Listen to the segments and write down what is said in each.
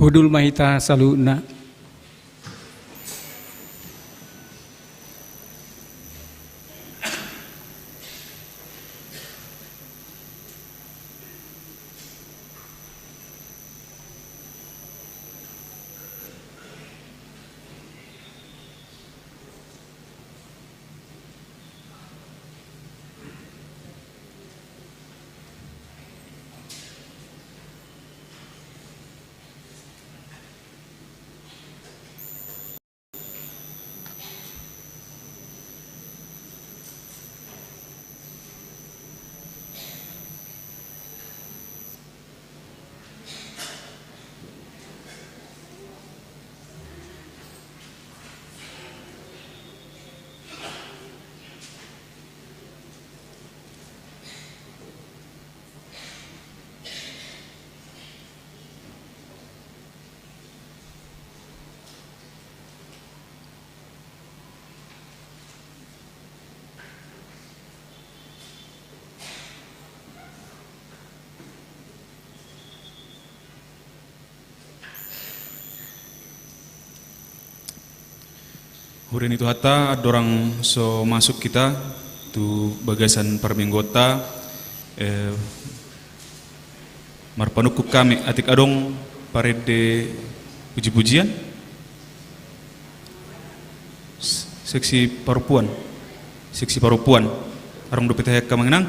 Budul mahita saluna. Hurin itu hata dorang so masuk kita tu bagasan parmenggota marpanukuk kami atik adong parede puji-pujian seksi parupuan arong dopet ka mangenang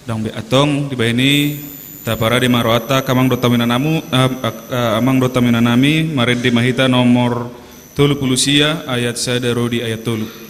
dang be atong dibayani ta para di marwata kamang dota minanamu amang dota minanami marede mahita nomor 30 ayat sadaro di ayat 3.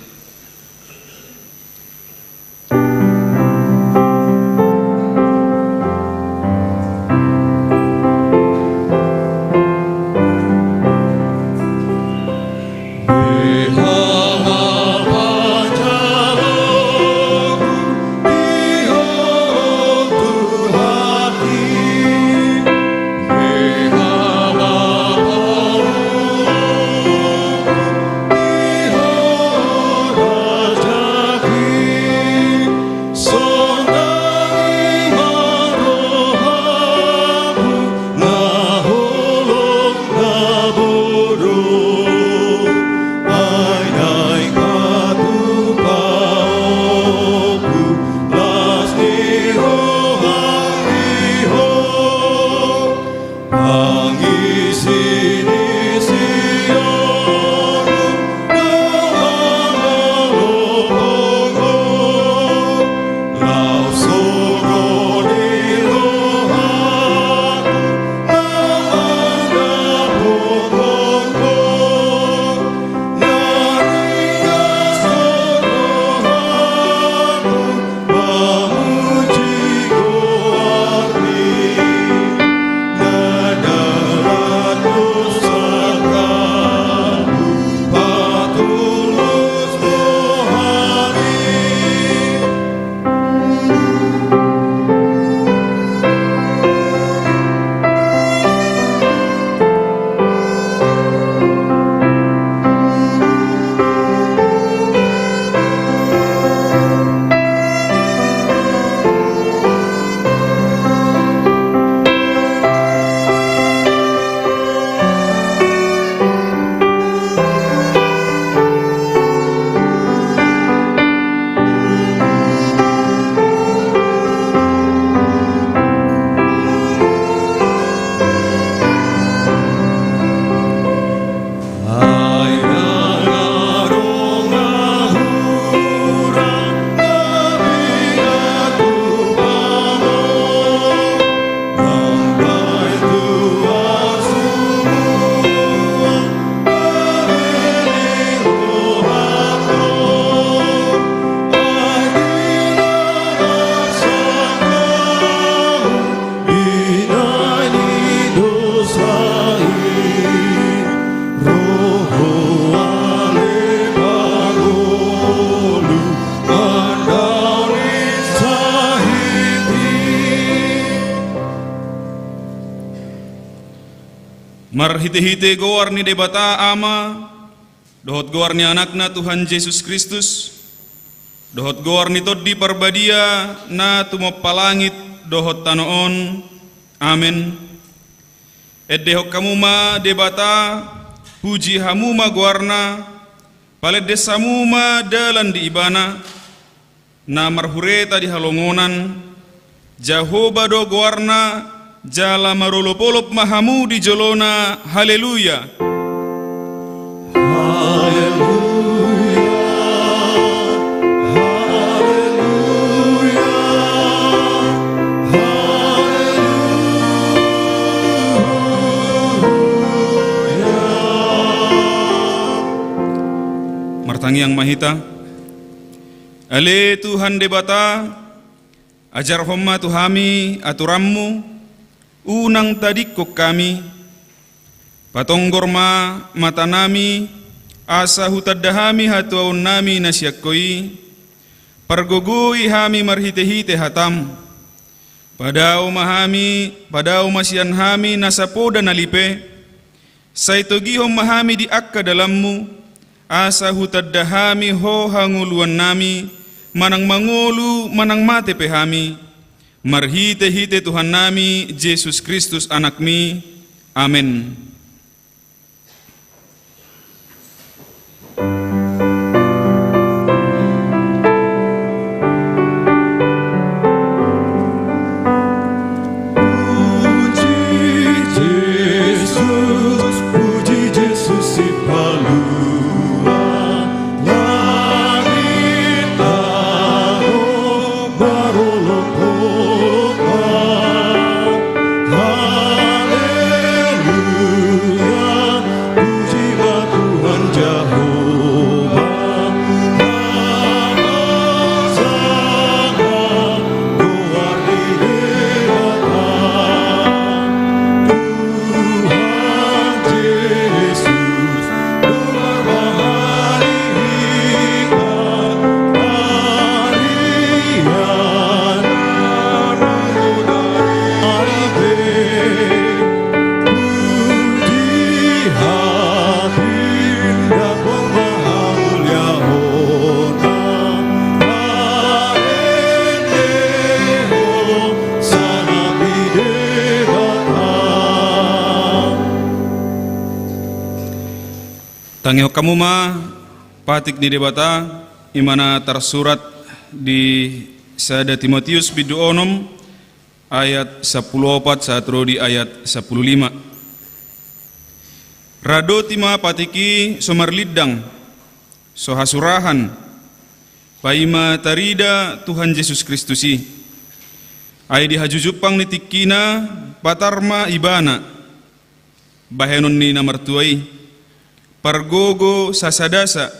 Marhite-hite goar ni debata ama, dohot goar ni anakna Tuhan Yesus Kristus, dohot goar ni tod di parbadia na tumop palangit dohot tanoon, Amin. Edde hokkamuma debata puji hamuma guarna palede samuma dalan di ibana na marhureta di halongonan Jahoba do guarna jala marolopolop mahamu di jolona. Haleluya. Martangi yang mahita, ale Tuhan debata, ajar homma Tuhami aturammu, unang tadikok kami, patonggorma matanami, asa hutadahami hatuaun nami nasyakoi, pargogoi hami marhite-hite hatam, padao mahami, padao masyan hami nasapoda nalipe, saitogihom mahami di akka dalammu, asa hutadahami ho hanguluan nami, manang mangulu manang mate pehami, marhite-hite Tuhan nami, Yesus Kristus anakmi. Amin. Tangyo kamuma patik ni debata imana tersurat di Sada Timotius bidu onom ayat 14 satro di ayat 15. Rado tima patiki somarlidang sohasurahan paima tarida Tuhan Yesus Kristusi ay dihajujupang nitikina patarma ibana bahenon ni namartuai pargogo sasadasa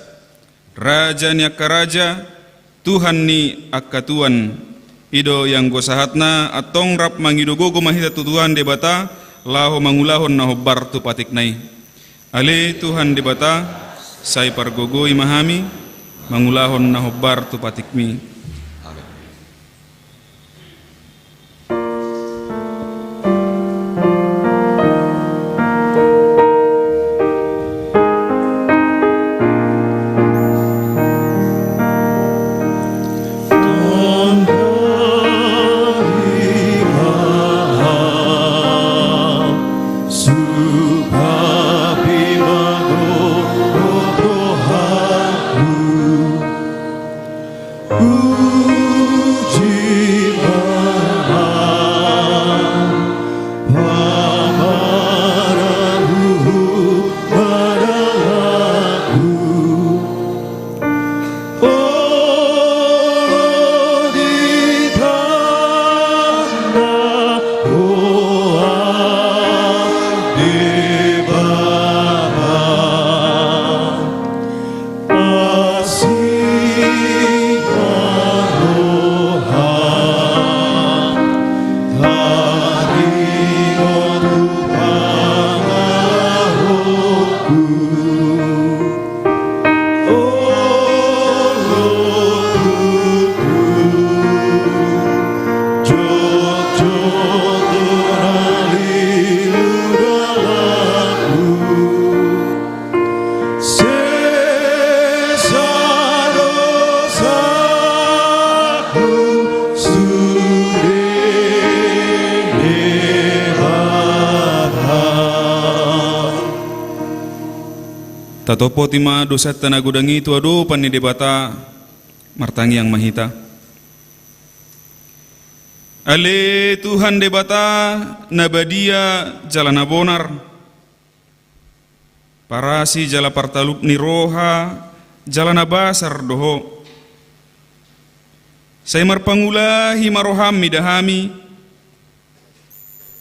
raja ni akaraja Tuhan ni akatuan ido yang gosahatna atong rap mangidogogo mahita tutuan debata laho mangulahon na hobbar tu patiknai ale Tuhan debata say pargogo imahami mangulahon na hobbar tu patikmi. Ooh. Tatopo tima dosa tanagudangi tu ado pani debata martangi yang mahita. Ale Tuhan debata nabadia jalan abonar. Parasi jala partalup ni roha jalan abasar doho. Saya marpangulahi maroham midahami.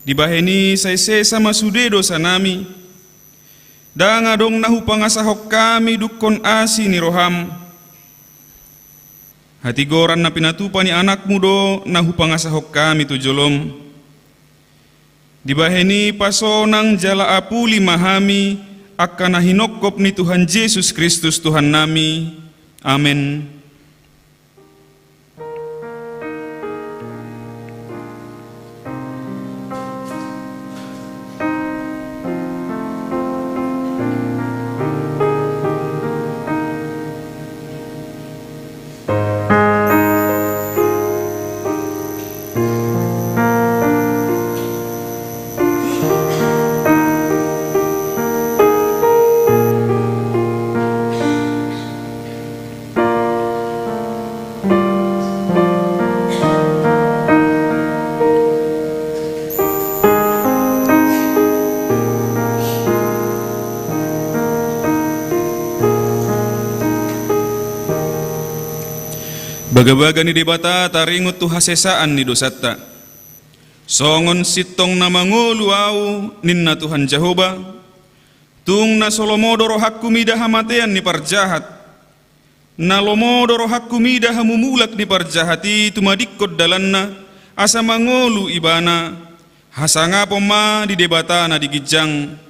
Dibaheni saya sesama sude dosa nami. Danga dong nahu pangasahok kami dukon asi ni roham. Hati goran na pinatupani anakmu do nahu pangasahok kami tu jolom. Dibaheni pasonang jala apuli mahami akan hinokop ni Tuhan Yesus Kristus Tuhan nami. Amin. Bagabaga ni debata taringut tu hasesaan ni dosata. Songon sitong na mangulu au ninna Tuhan Jehovah. Tung na solomodoro hakku midah hamatean ni parjahat. Na lomodoro hakku midah hamumulak ni parjahati tumadikot dalanna asa mangulu ibana. Hasanga poma di debata na digijang.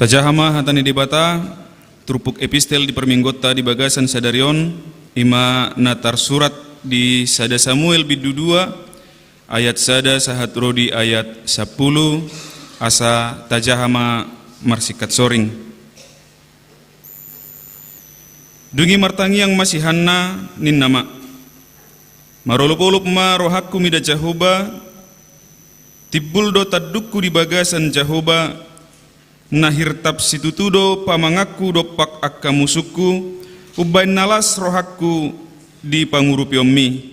Tajahama hatani debata trupuk epistel di perminggota di bagasan sadarion ima natar surat di sada Samuel bidu 2 ayat sada sahat rodi ayat 10 asa tajahama marsikat soring. Dungi martangi yang masih hanna nin nama marolop-olop ma rohakku mida Jehovah tibbul do tadukku di bagasan Jehovah nahir tap situtudo pamangaku dopak akka musuku ubain nalas rohakku di pangurupi ommi.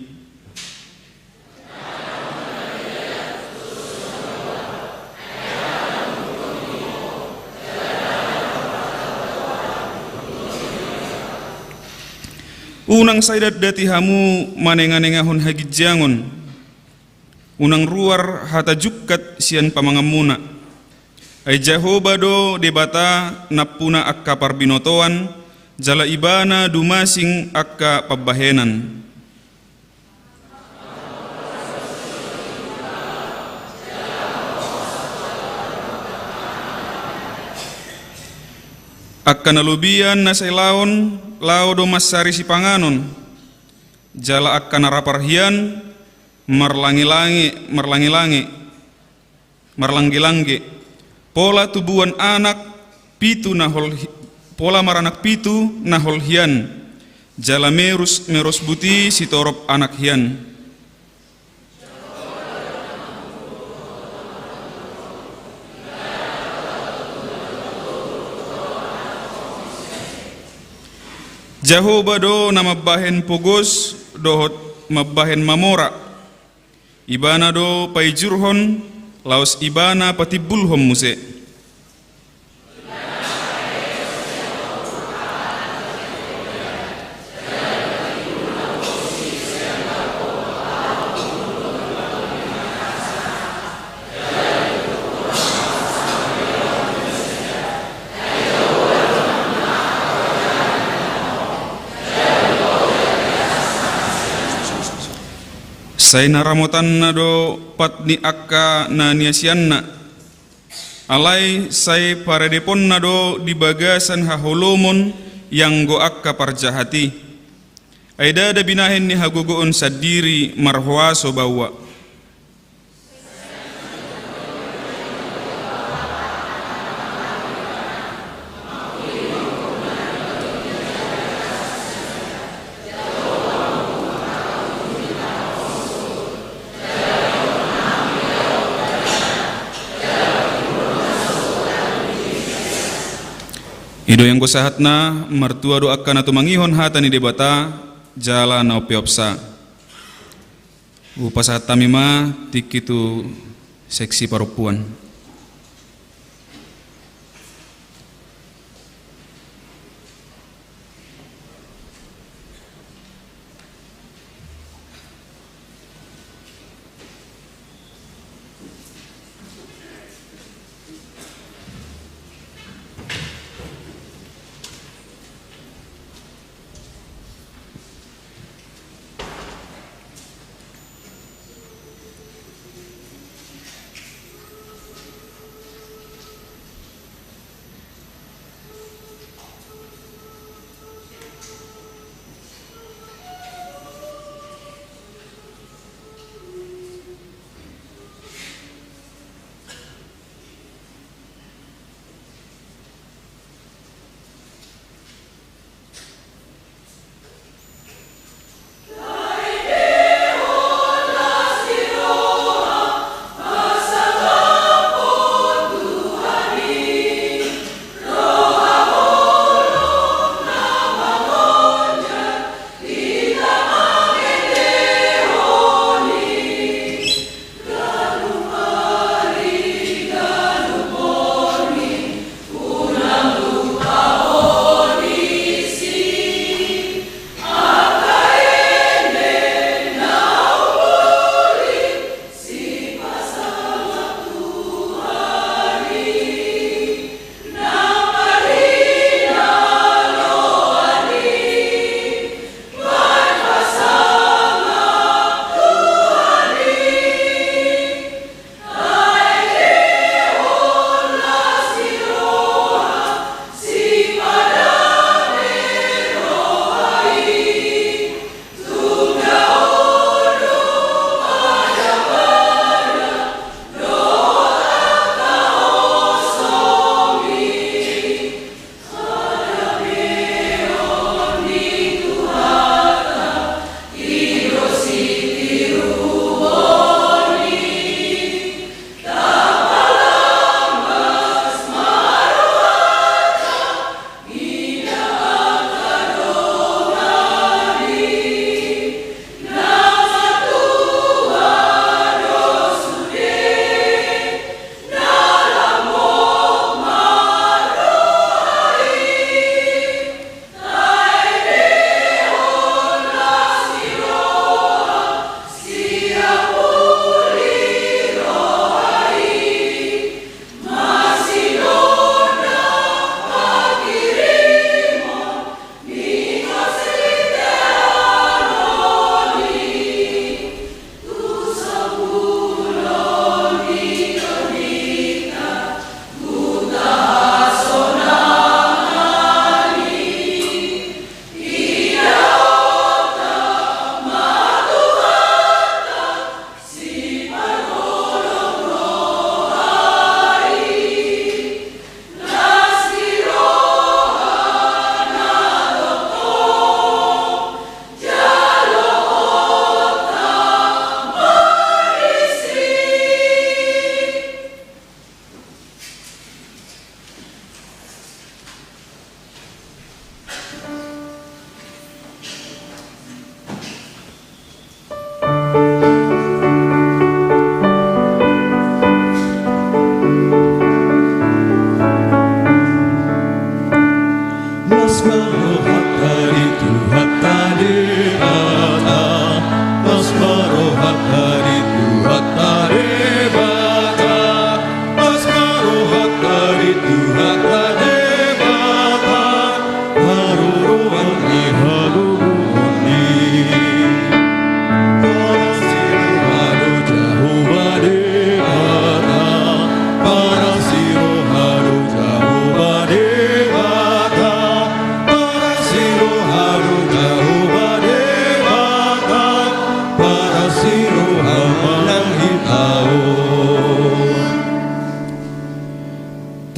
Unang saidat dati hamu manenganengahon hagidjangon unang ruar hata jukkat sian pamangamuna. Ay Jehovah do debata napuna akka parbinotoan jala ibana dumasing akka pabahenan. Akka nalubian na say laon lao do masari si panganon jala akan raparhian marlangi-langi pola tubuhan anak pitu nahol pola maranak pitu nahol hian jala merus buti sitorop anak hian. Jahoba do na mabahen pugos dohot mabahen mamora ibana do paijurhon laos ibana patibulhom muse. Sai naramotan na do patni akka na niasianna alai sai paredepon na do di bagasan haholomon yang go akka parjahati aida da binahen ni hagogoon sadiri marhuaso bawa. Ido yang gosahatna mertua do akan atau mangihon hatani debata jala na opiopsa. Upasahat tamima tikitu seksi parupuan.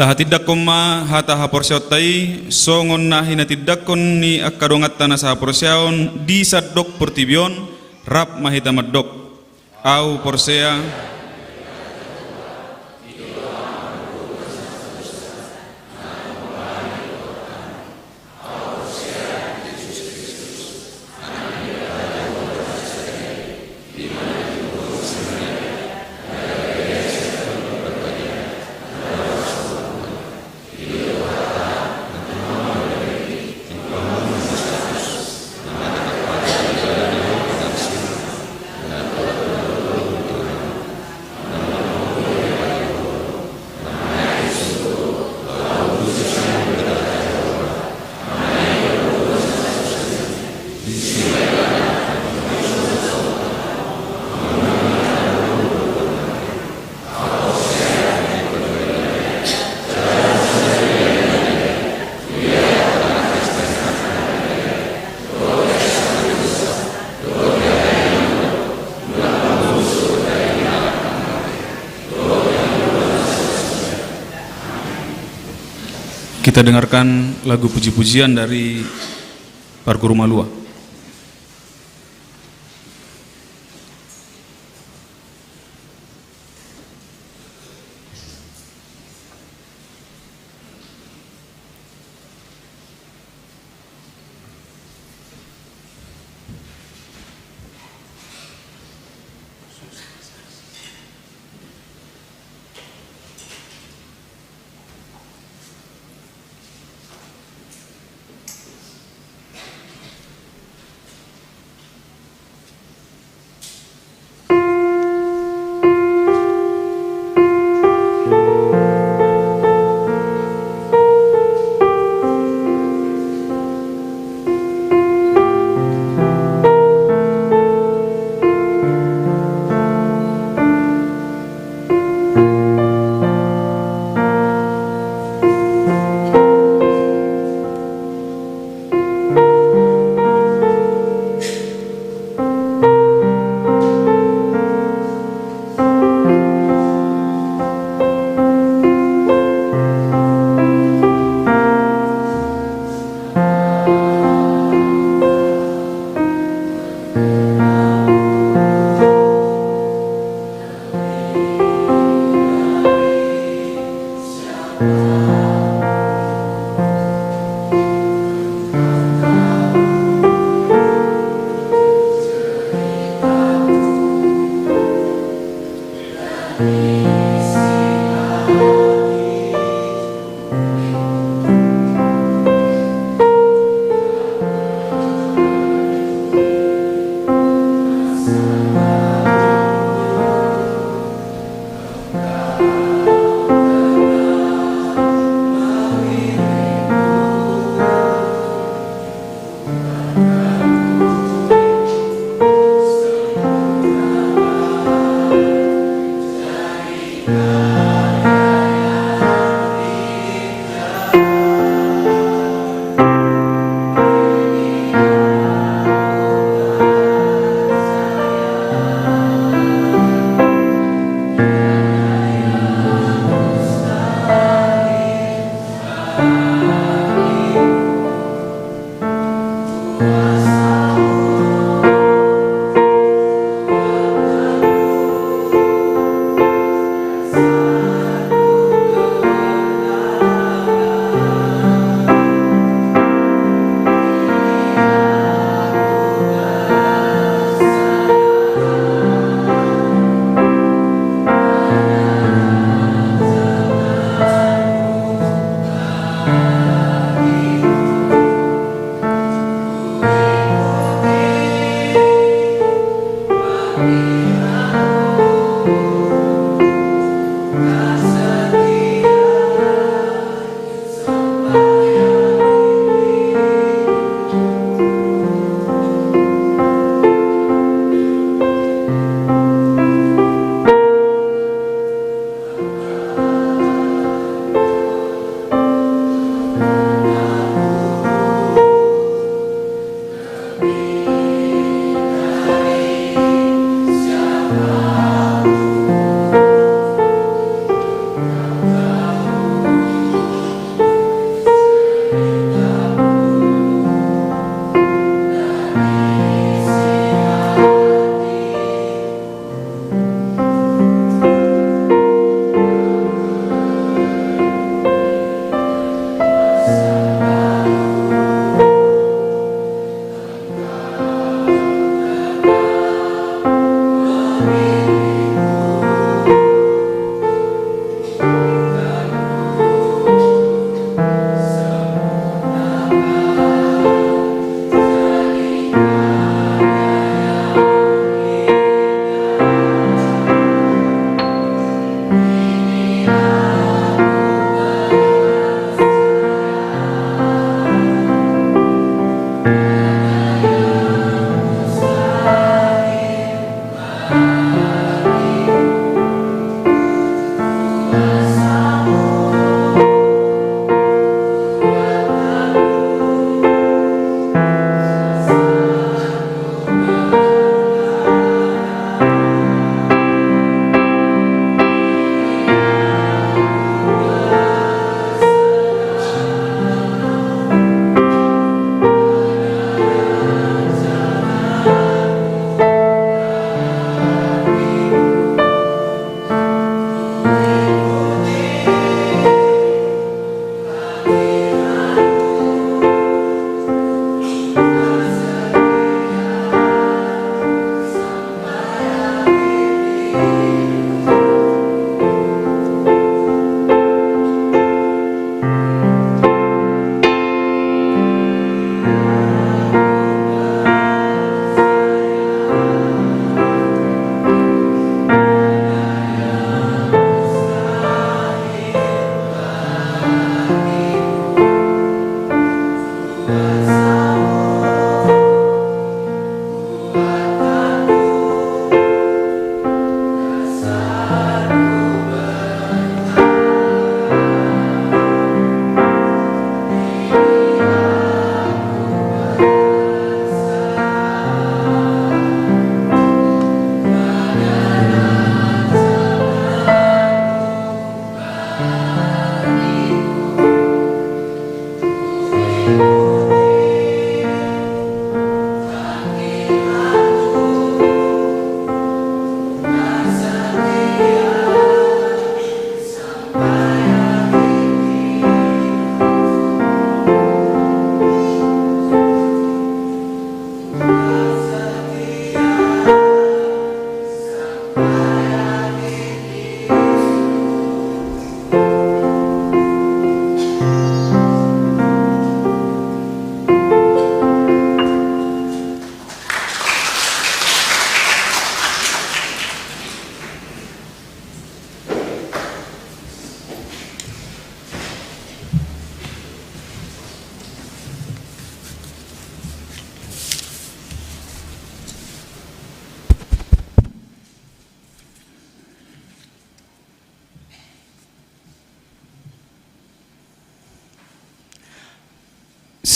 tahatidak koma hata haporsyautai songon na hinatidak ni akadongat tanah sahaporsyaon di sadok pertibion rap mahita madok au porsea Kita dengarkan lagu puji-pujian dari Parguru Malua.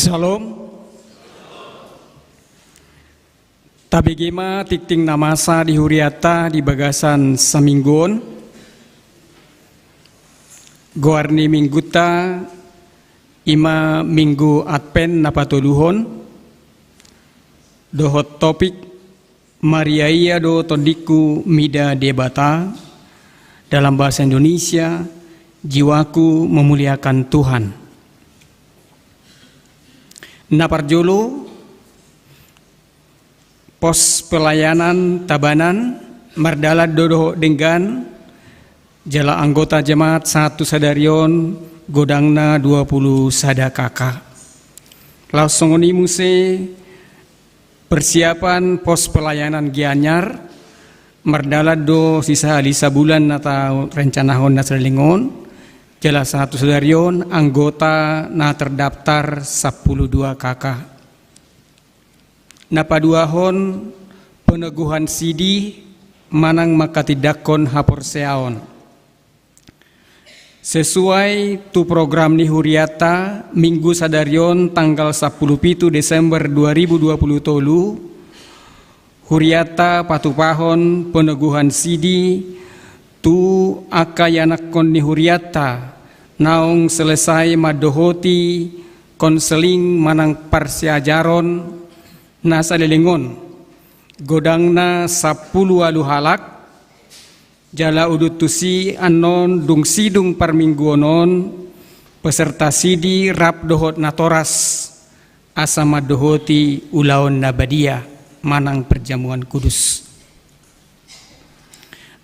Shalom. Tabigima tikting namasa di huriata di bagasan saminggon. Goarni mingguta ima minggu adpen napatuluhon. Dohot topik Mariaia do tondiku mida debata. Dalam bahasa Indonesia, jiwaku memuliakan Tuhan. Naparjolo pos pelayanan tabanan mardala dodo dengan jala anggota jemaat 1 sadarion godangna 20 sadakaka. Langsung ini muse persiapan pos pelayanan gianyar mardala do sisa alisa bulan atau rencana hon nasrelingon jala 1 sadarion anggota na terdaftar 12 kakak. Napaduahon peneguhan sidi manang makatidakon haporseaon. Sesuai tu program ni huriata minggu sadarion tanggal 17 Desember 2020 tolu huriata patupahon peneguhan sidi tu akayanakon ni huriata naung selesai madohoti konseling manang parsiajaron nasa lelingon godangna 10 alu halak jala udutusi anon dung sidung parmingguonon peserta sidi rap dohot natoras asama dohoti ulaon nabadia manang perjamuan kudus.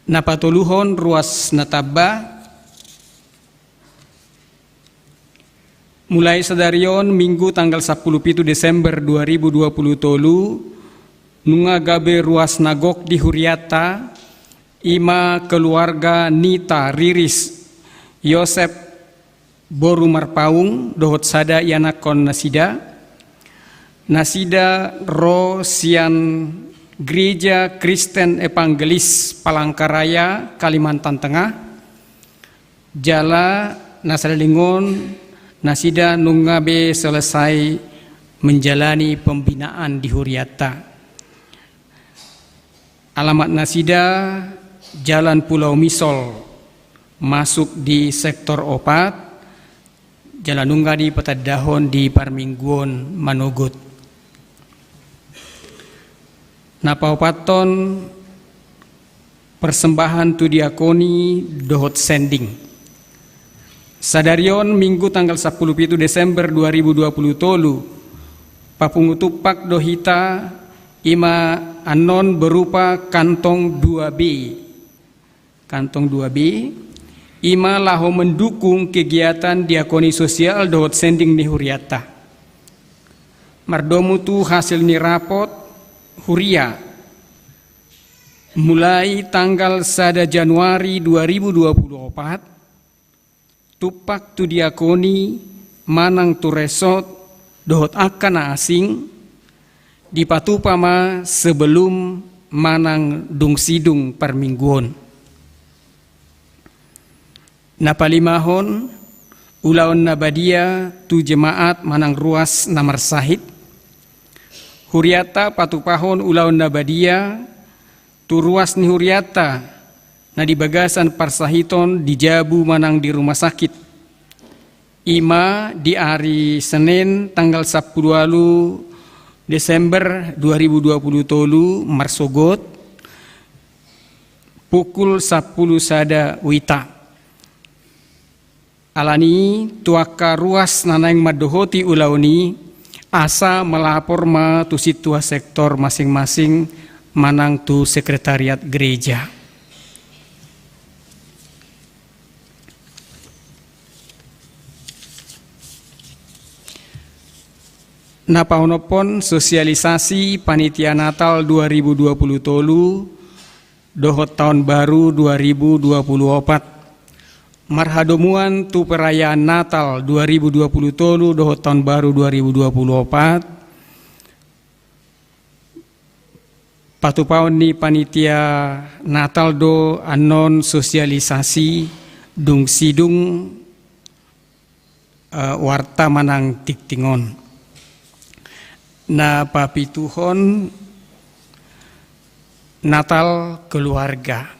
Napatuluhon ruas nataba mulai sadarion minggu tanggal 17 Desember 2020 tolu nunga gabe ruas nagok di huriata ima keluarga Nita Riris Yosep Boru Marpaung dohot sada yanakon nasida ro sian Gereja Kristen Evangelis Palangkaraya Kalimantan Tengah jala nasalingon nasida nungabe selesai menjalani pembinaan di huriata. Alamat nasida Jalan Pulau Misol masuk di sektor opat jalan nungga di Petadahon di Parmingguon Manogot. Napaupaton persembahan tu diakoni dohot sending. Sadarion minggu tanggal 17 Desember 2020 tolu papungutupak dohita ima anon berupa kantong 2B. Kantong 2B ima laho mendukung kegiatan diakoni sosial dohot sending ni huriata. Mardomu tu hasil ni rapot huria mulai tanggal 1 Januari 2024 tupak tu diakoni manang tu resort dohot akana asing di patupama sebelum manang dung sidung parmingguon. Napalimahon ulaon nabadia tu jemaat manang ruas namar sahid huriata patupahon ulaon nabadia tu ruas ni huriata na di bagasan parsahiton di Jabu manang di rumah sakit ima di hari Senin tanggal 10 Desember 2020 tolu marsogot pukul 10 sada wita alani tuaka ruas nanang madohoti ulaoni asa melapor ma tu situa sektor masing-masing manang tu sekretariat gereja. Napaunopon sosialisasi panitia Natal 2020 tolu dohot tahun baru 2024. Marhadomuan tu perayaan Natal 2020 tolu dohot tahun baru 2024. Patupaon ni panitia Natal do anon sosialisasi dung sidung warta manang tiktingon. na papituhon Natal keluarga.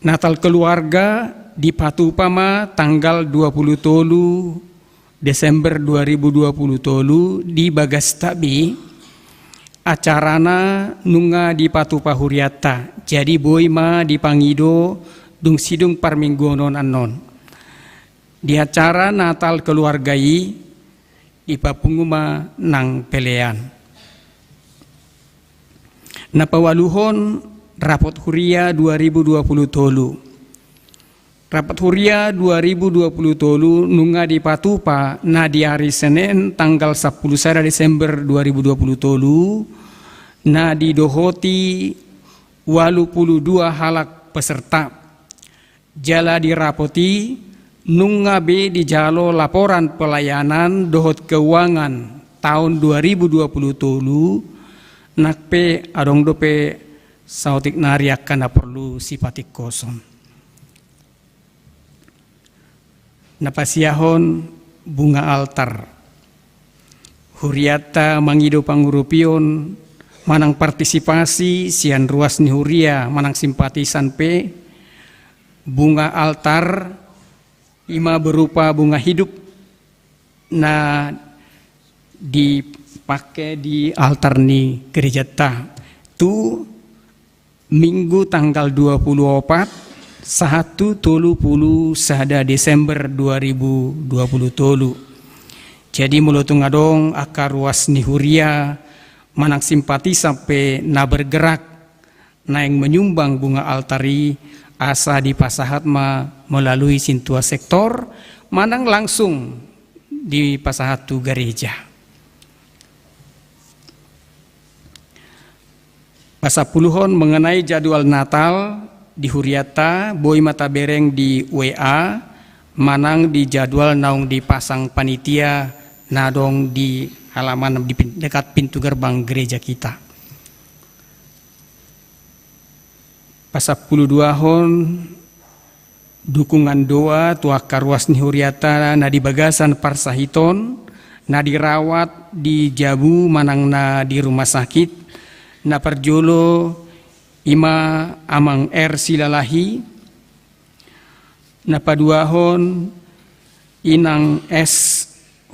Natal keluarga di Patupama tanggal 23 Desember 2020 di Bagastabi acarana nunga di Patupa Huriata. Jadi boima di Pangido dung sidung parminggonon anon. Di acara Natal keluargai di Papunguma nang pelean. Napawaluhon Rapot Huria 2020 tolu. Rapat Huria 2020 tolu nunga di Patupa na di hari Senin tanggal 10 Desember 2020 tolu na di dohoti 82 halak peserta. Jala dirapoti nunga be di jalo laporan pelayanan dohot keuangan tahun 2020 tolu nakpe adong dope sautik nariak kana perlu sipatik kosong. Napasiyahon bunga altar. Huriata mangido pangurupion manang partisipasi sian ruas ni Huria manang simpatisan pe bunga altar ima berupa bunga hidup na dipakai di altar ni gereja ta tu minggu tanggal 24 1 Desember 2020 tolu. Jadi mulotung adong akar ruas ni Huria manang simpati sampai na bergerak na yang menyumbang bunga altari asa di pasahat melalui sintua sektor manang langsung di pasahat tu gereja. Pasapuluhon mengenai jadwal Natal di Huriata, boy mata bereng di WA, manang di jadwal naung dipasang panitia nadong di halaman di dekat pintu gerbang gereja kita. Pasapuluh dua hon dukungan doa tuaka ruas ni Huriata na di bagasan parsahiton na dirawat di Jabu manang na di rumah sakit na perjolo ima amang silalahi na paduahon inang S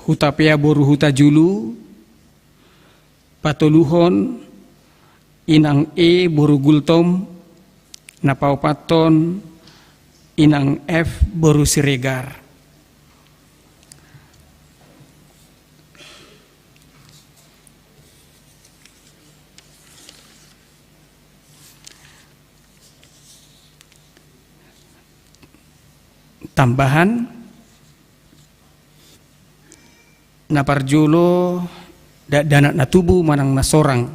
hutapea boru huta julu patoluhon inang E boru gultom na paupaton inang F boru siregar. Tambahan na parjolo dana na tubuh manang nasorang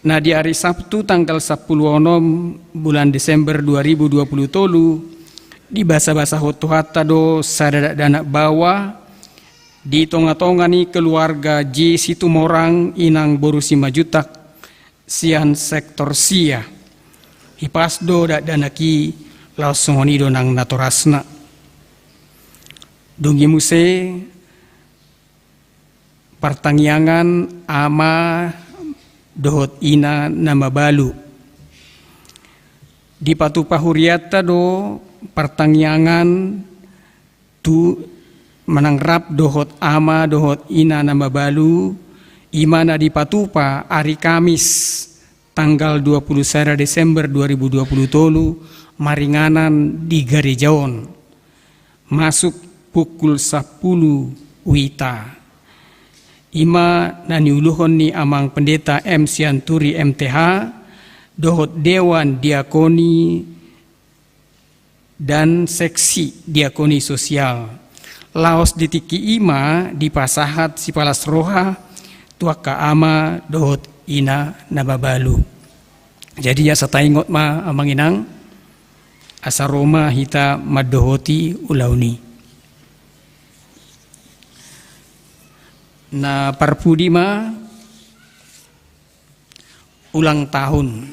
na di hari Sabtu tanggal 10 bulan Desember 2020 tolu di basa-basa hotuhata do sadada dana bawa di tonga-tonga ni keluarga J Situmorang inang boru 5 jutak sian sektor sia hipas do dana ki langsung do nang natorasna dungi muse pertangyangan ama dohot ina nama balu di Patupa Huriata do pertangyangan tu menangrap dohot ama dohot ina nama balu imana di Patupa hari Kamis tanggal 21 Desember 2020 tolu maringanan di Garejaon masuk pukul 10 wita ima naniuluhon ni amang pendeta M. Sianturi MTH dohot Dewan Diakoni dan Seksi Diakoni Sosial laos ditiki ima di pasahat si palas roha tuaka ama dohot ina nababalu. Jadi ya sataingot ma amang inang asaroma hita madohoti ulauni. Na parpudima ulang tahun.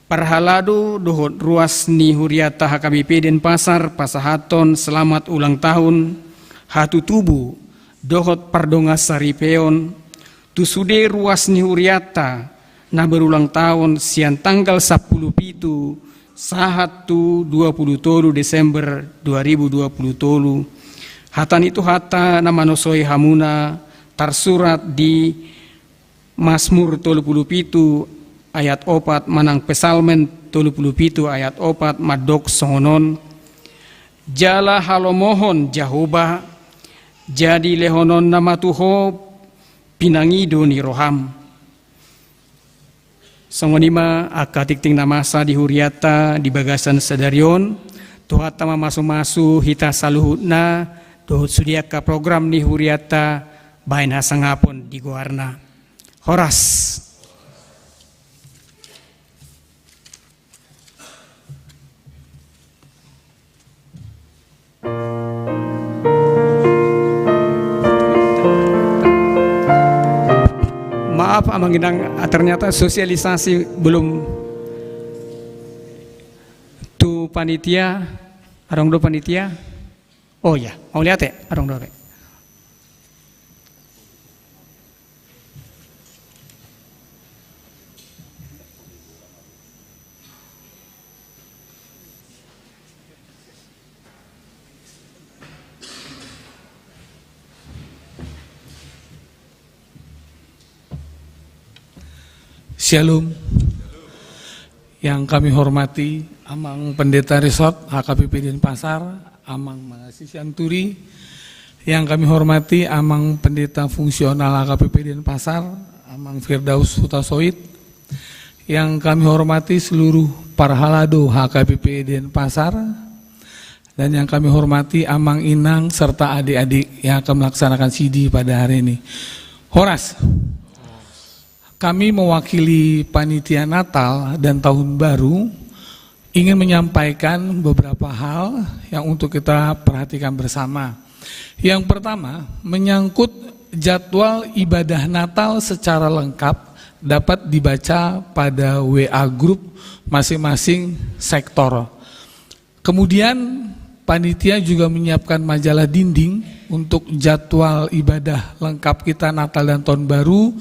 Parhalado dohot ruas ni Huriata HKBP Denpasar pasahaton selamat ulang tahun hatu tubuh dohot pardonga saripeon, tusude ruas ni huriata, na berulang tahun sian tanggal 10 pitu, sahat tu 23 Desember 2020. Hatan itu hata na manosoi hamuna, tersurat di Mazmur 37 ayat 4 manang pesalmen 37 ayat 4 madok songonon, jala halomohon Jahoba, jadi lehonon nama tuho pinangido ni roham. Songonima akatikting namasa di huriata di bagasan sadarion, tuhata masu-masu hita saluhutna, dohut sudiaka program ni huriata bain hasangapon di goarna. Horas. Maaf amang inang, ternyata sosialisasi belum tu panitia, arong do panitia. Oh ya, mau lihat ya, arong do. Shalom. Yang kami hormati Amang Pendeta Resort HKBP Denpasar, Amang Mangasi Sianturi. Yang kami hormati Amang Pendeta Fungsional HKBP Denpasar, Amang Firdaus Hutasoid. Yang kami hormati seluruh para halado HKBP Denpasar. Dan yang kami hormati Amang Inang serta adik-adik yang akan melaksanakan CD pada hari ini. Horas. Kami mewakili panitia Natal dan Tahun Baru ingin menyampaikan beberapa hal yang untuk kita perhatikan bersama. Yang pertama, menyangkut jadwal ibadah Natal secara lengkap dapat dibaca pada WA Group masing-masing sektor. Kemudian panitia juga menyiapkan majalah dinding untuk jadwal ibadah lengkap kita Natal dan Tahun Baru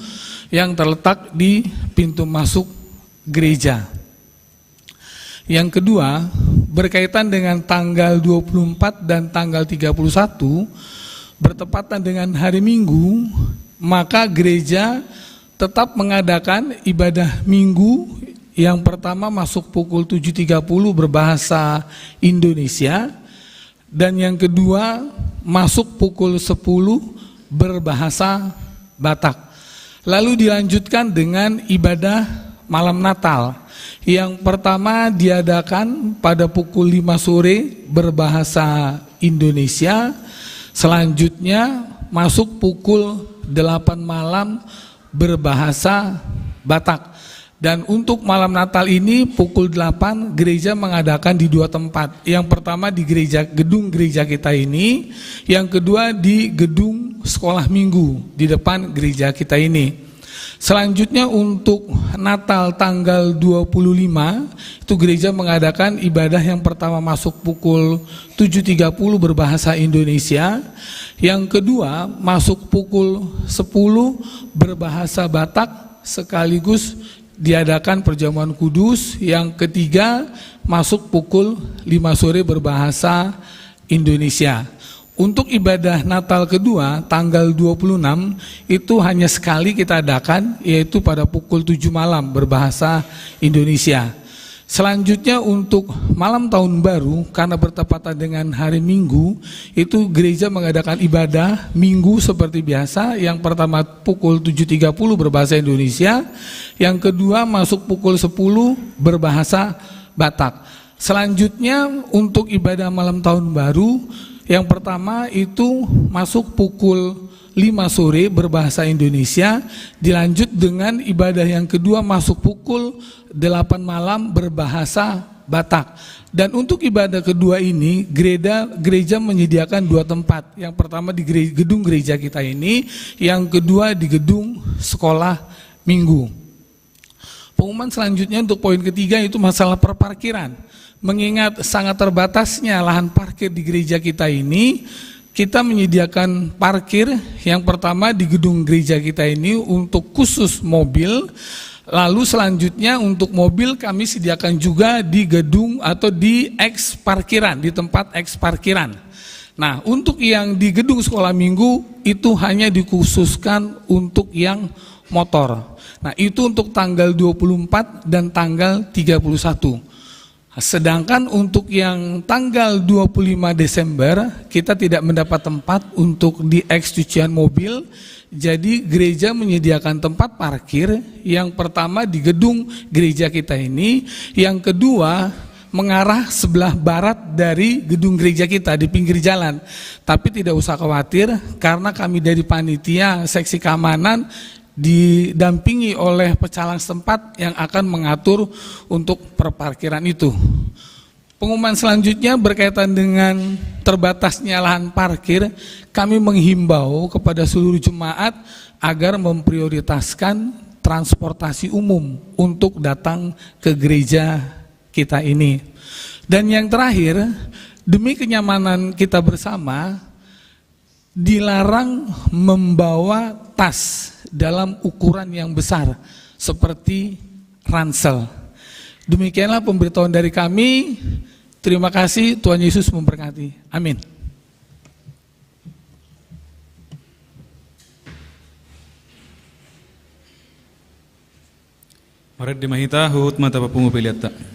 yang terletak di pintu masuk gereja. Yang kedua, berkaitan dengan tanggal 24 dan tanggal 31 bertepatan dengan hari Minggu, maka gereja tetap mengadakan ibadah Minggu. Yang pertama masuk pukul 7.30 berbahasa Indonesia, dan yang kedua masuk pukul 10 berbahasa Batak. Lalu dilanjutkan dengan ibadah malam Natal. Yang pertama diadakan pada pukul 5 sore berbahasa Indonesia. Selanjutnya masuk pukul 8 malam berbahasa Batak. Dan untuk malam Natal ini pukul 8 gereja mengadakan di 2 tempat. Yang pertama di gedung gereja kita ini, yang kedua di gedung sekolah minggu di depan gereja kita ini. Selanjutnya untuk Natal tanggal 25 itu gereja mengadakan ibadah yang pertama masuk pukul 7.30 berbahasa Indonesia, yang kedua masuk pukul 10 berbahasa Batak sekaligus diadakan perjamuan kudus, yang ketiga masuk pukul 5 sore berbahasa Indonesia. Untuk ibadah Natal kedua tanggal 26 itu hanya sekali kita adakan, yaitu pada pukul 7 malam berbahasa Indonesia. Selanjutnya untuk malam tahun baru karena bertepatan dengan hari Minggu, itu gereja mengadakan ibadah Minggu seperti biasa. Yang pertama pukul 7.30 berbahasa Indonesia, yang kedua masuk pukul 10 berbahasa Batak. Selanjutnya untuk ibadah malam tahun baru, yang pertama itu masuk pukul 5 sore berbahasa Indonesia, dilanjut dengan ibadah yang kedua masuk pukul 8 malam berbahasa Batak. Dan untuk ibadah kedua ini gereja menyediakan 2 tempat. Yang pertama di gedung gereja kita ini, yang kedua di gedung sekolah minggu. Pengumuman selanjutnya untuk poin ketiga itu masalah perparkiran. Mengingat sangat terbatasnya lahan parkir di gereja kita ini, kita menyediakan parkir yang pertama di gedung gereja kita ini untuk khusus mobil. Lalu selanjutnya untuk mobil kami sediakan juga di gedung atau di eks parkiran, di tempat eks parkiran. Nah, untuk yang di gedung sekolah minggu itu hanya dikhususkan untuk yang motor. Nah, itu untuk tanggal 24 dan tanggal 31. Sedangkan untuk yang tanggal 25 Desember kita tidak mendapat tempat untuk di eks cucian mobil. Jadi gereja menyediakan tempat parkir yang pertama di gedung gereja kita ini, yang kedua mengarah sebelah barat dari gedung gereja kita di pinggir jalan. Tapi tidak usah khawatir karena kami dari panitia seksi keamanan didampingi oleh pecalang setempat yang akan mengatur untuk perparkiran itu. Pengumuman selanjutnya berkaitan dengan terbatasnya lahan parkir, kami menghimbau kepada seluruh jemaat agar memprioritaskan transportasi umum untuk datang ke gereja kita ini. Dan yang terakhir, demi kenyamanan kita bersama, dilarang membawa tas dalam ukuran yang besar seperti ransel. Demikianlah pemberitahuan dari kami. Terima kasih, Tuhan Yesus memberkati. Amin. Mari dimahita hut mata papungu piliata.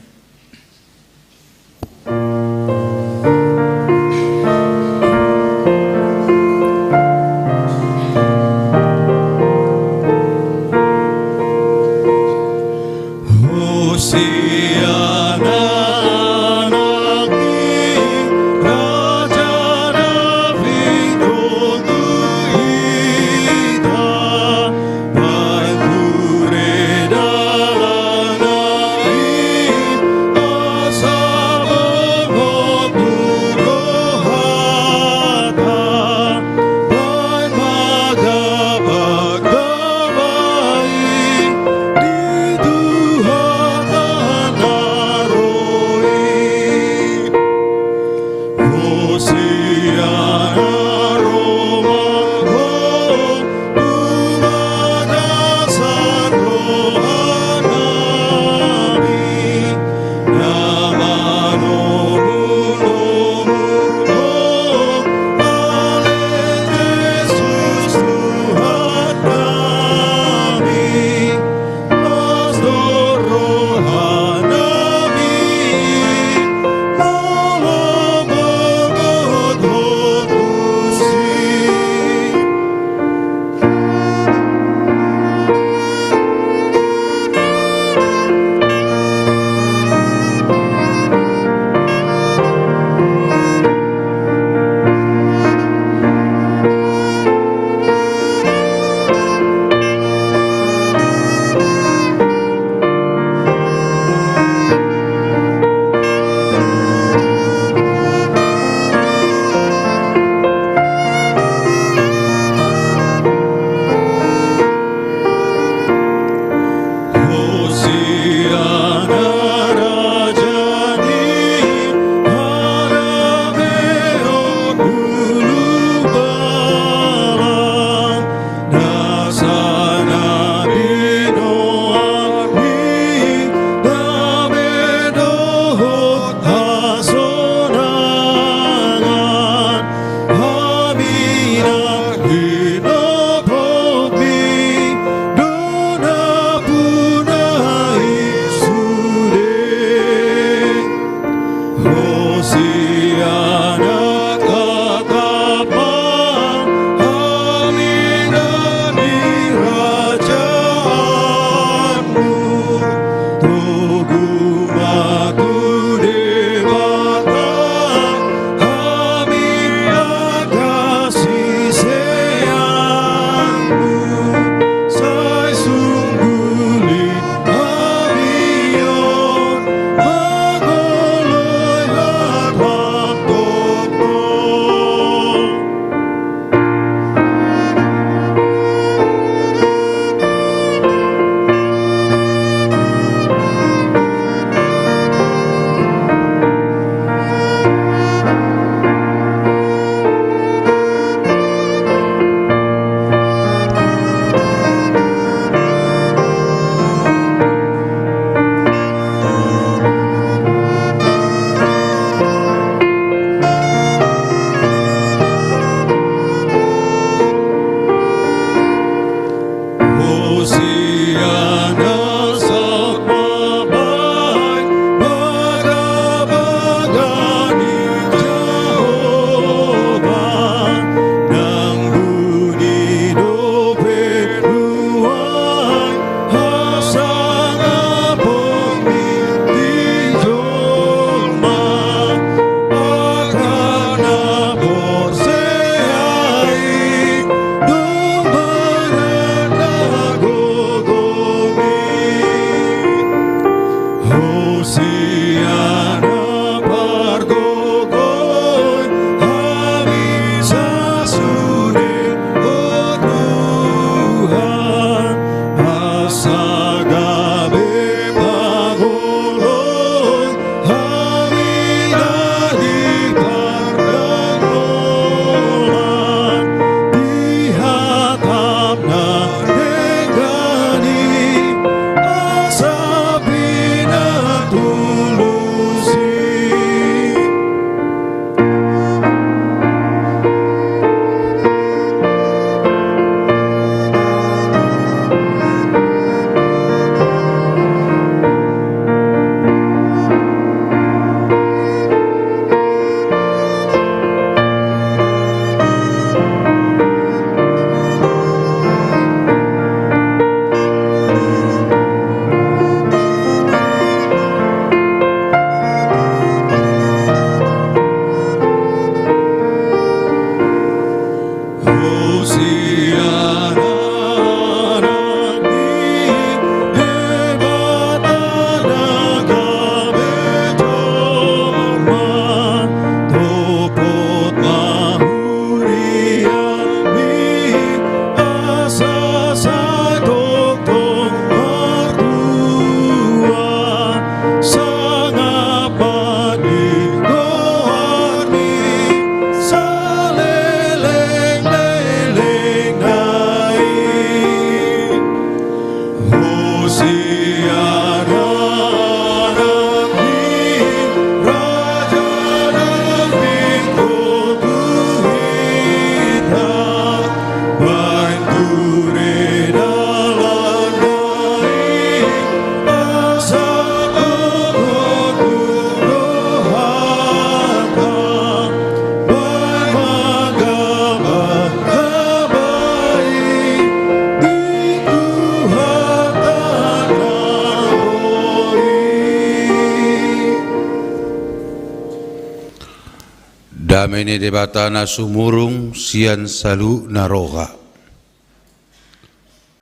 Damene debatana sumurung sian salu naroga.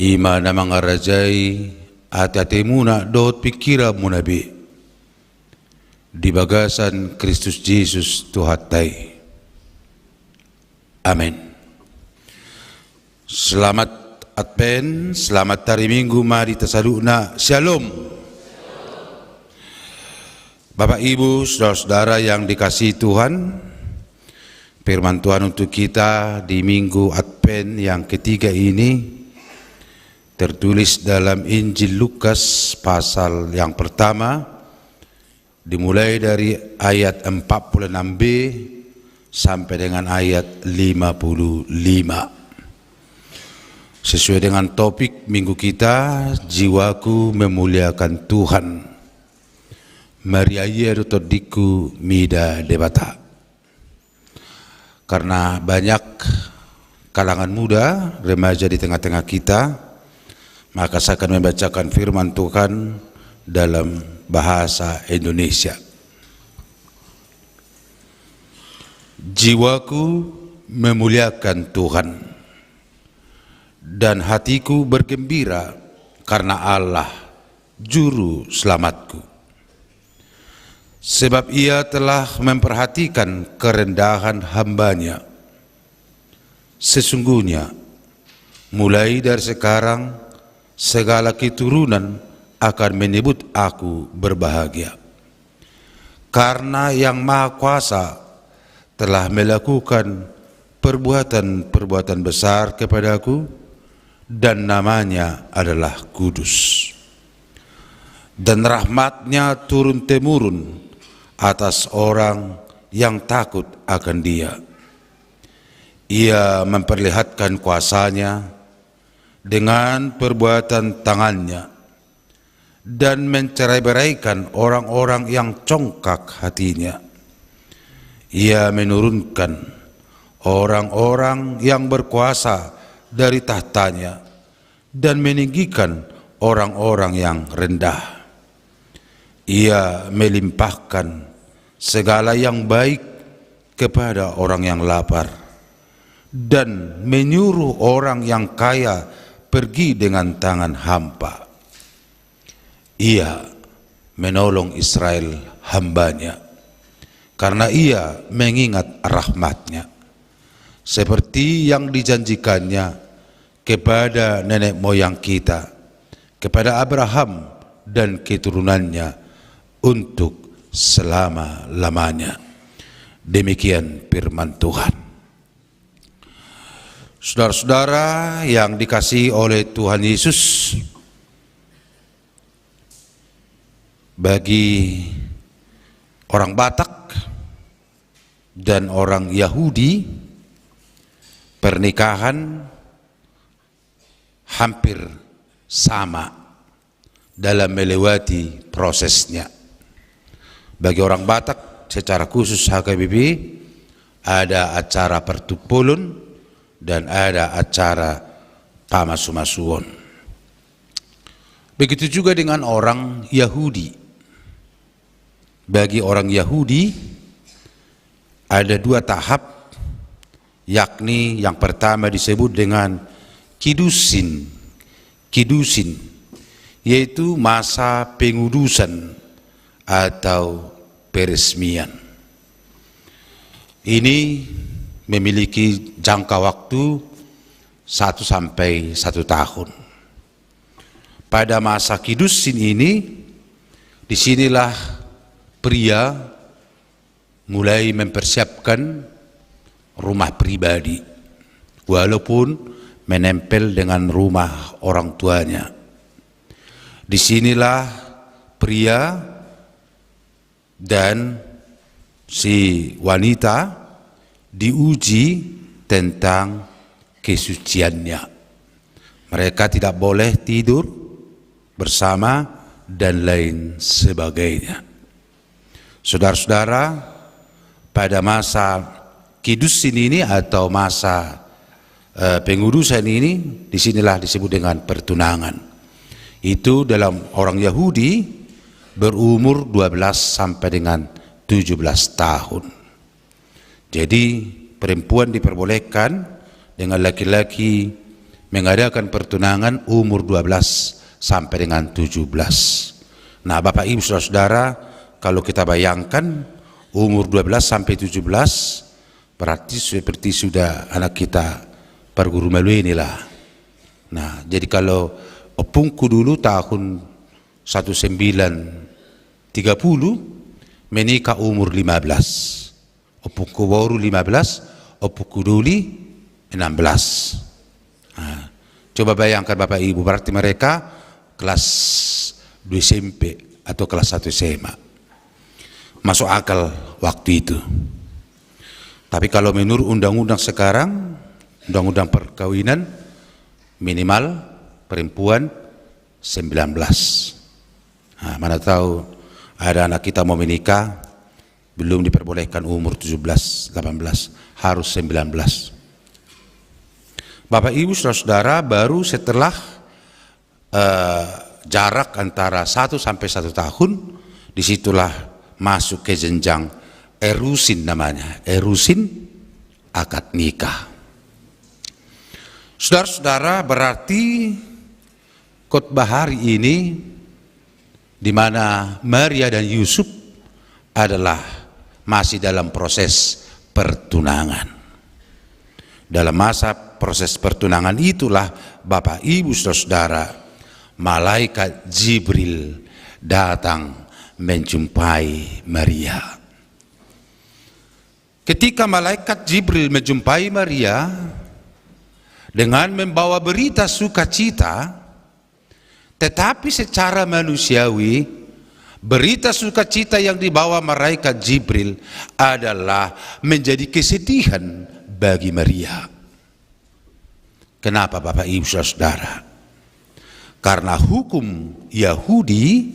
Ima na mga rajay at atemuna dot pikira munabi. Di bagasan Kristus Jesus Tuhatay. Amin. Selamat Advent, selamat hari Minggu, mari tasaluna. Shalom. Bapak Ibu, saudara-saudara yang dikasihi Tuhan, firman Tuhan untuk kita di Minggu Advent yang ketiga ini tertulis dalam Injil Lukas pasal yang pertama, dimulai dari ayat 46b sampai dengan ayat 55. Sesuai dengan topik minggu kita, jiwaku memuliakan Tuhan. Maria Todiku Mida Debata. Karena banyak kalangan muda, remaja di tengah-tengah kita, maka saya akan membacakan firman Tuhan dalam bahasa Indonesia. Jiwaku memuliakan Tuhan, dan hatiku bergembira karena Allah, Juru Selamatku. Sebab Ia telah memperhatikan kerendahan hamba-Nya. Sesungguhnya, mulai dari sekarang, segala keturunan akan menyebut aku berbahagia. Karena Yang Maha Kuasa telah melakukan perbuatan-perbuatan besar kepadaku, dan namanya adalah kudus. Dan rahmat-Nya turun-temurun atas orang yang takut akan Dia. Ia memperlihatkan kuasa-Nya dengan perbuatan tangan-Nya dan mencerai-beraikan orang-orang yang congkak hatinya. Ia menurunkan orang-orang yang berkuasa dari tahtanya dan meninggikan orang-orang yang rendah. Ia melimpahkan segala yang baik kepada orang yang lapar dan menyuruh orang yang kaya pergi dengan tangan hampa. Ia menolong Israel hamba-Nya karena Ia mengingat rahmat-Nya seperti yang dijanjikannya kepada nenek moyang kita, kepada Abraham dan keturunannya untuk selama-lamanya. Demikian firman Tuhan. Saudara-saudara yang dikasihi oleh Tuhan Yesus, bagi orang Batak dan orang Yahudi, pernikahan hampir sama dalam melewati prosesnya. Bagi orang Batak secara khusus HKBP ada acara pertupulun dan ada acara pamasumasuon. Begitu juga dengan orang Yahudi. Bagi orang Yahudi ada dua tahap, yakni yang pertama disebut dengan kidusin, yaitu masa pengudusan atau peresmian. Ini memiliki jangka waktu 1 sampai 1 tahun. Pada masa kidusin ini, disinilah pria mulai mempersiapkan rumah pribadi, walaupun menempel dengan rumah orang tuanya. Disinilah pria dan si wanita diuji tentang kesuciannya. Mereka tidak boleh tidur bersama dan lain sebagainya. Saudara-saudara, pada masa kidusin ini atau masa pengudusan ini, disinilah disebut dengan pertunangan. Itu dalam orang Yahudi berumur 12 sampai dengan 17 tahun. Jadi perempuan diperbolehkan dengan laki-laki mengadakan pertunangan umur 12 sampai dengan 17. Nah, Bapak Ibu Saudara-saudara, kalau kita bayangkan umur 12 sampai 17 berarti seperti sudah anak kita perguru malu inilah. Nah, jadi kalau opungku dulu tahun 1930 menikah umur 15, opungku baru 15, opungku dulu 16. Nah, coba bayangkan Bapak Ibu, berarti mereka kelas 2 SMP atau kelas 1 SMA. Masuk akal waktu itu. Tapi kalau menurut undang-undang sekarang, undang-undang perkawinan, minimal perempuan 19. Nah, mana tahu ada anak kita mau menikah belum diperbolehkan umur 17, 18, harus 19. Bapak Ibu Saudara-saudara, baru setelah jarak antara 1 sampai 1 tahun, disitulah masuk ke jenjang erusin namanya, erusin akad nikah. Saudara-saudara, berarti khotbah hari ini di mana Maria dan Yusuf adalah masih dalam proses pertunangan. Dalam masa proses pertunangan itulah Bapak Ibu Saudara, malaikat Jibril datang menjumpai Maria. Ketika malaikat Jibril menjumpai Maria dengan membawa berita sukacita, tetapi secara manusiawi berita sukacita yang dibawa malaikat Jibril adalah menjadi kesedihan bagi Maria. Kenapa Bapak Ibu Saudara? Karena hukum Yahudi,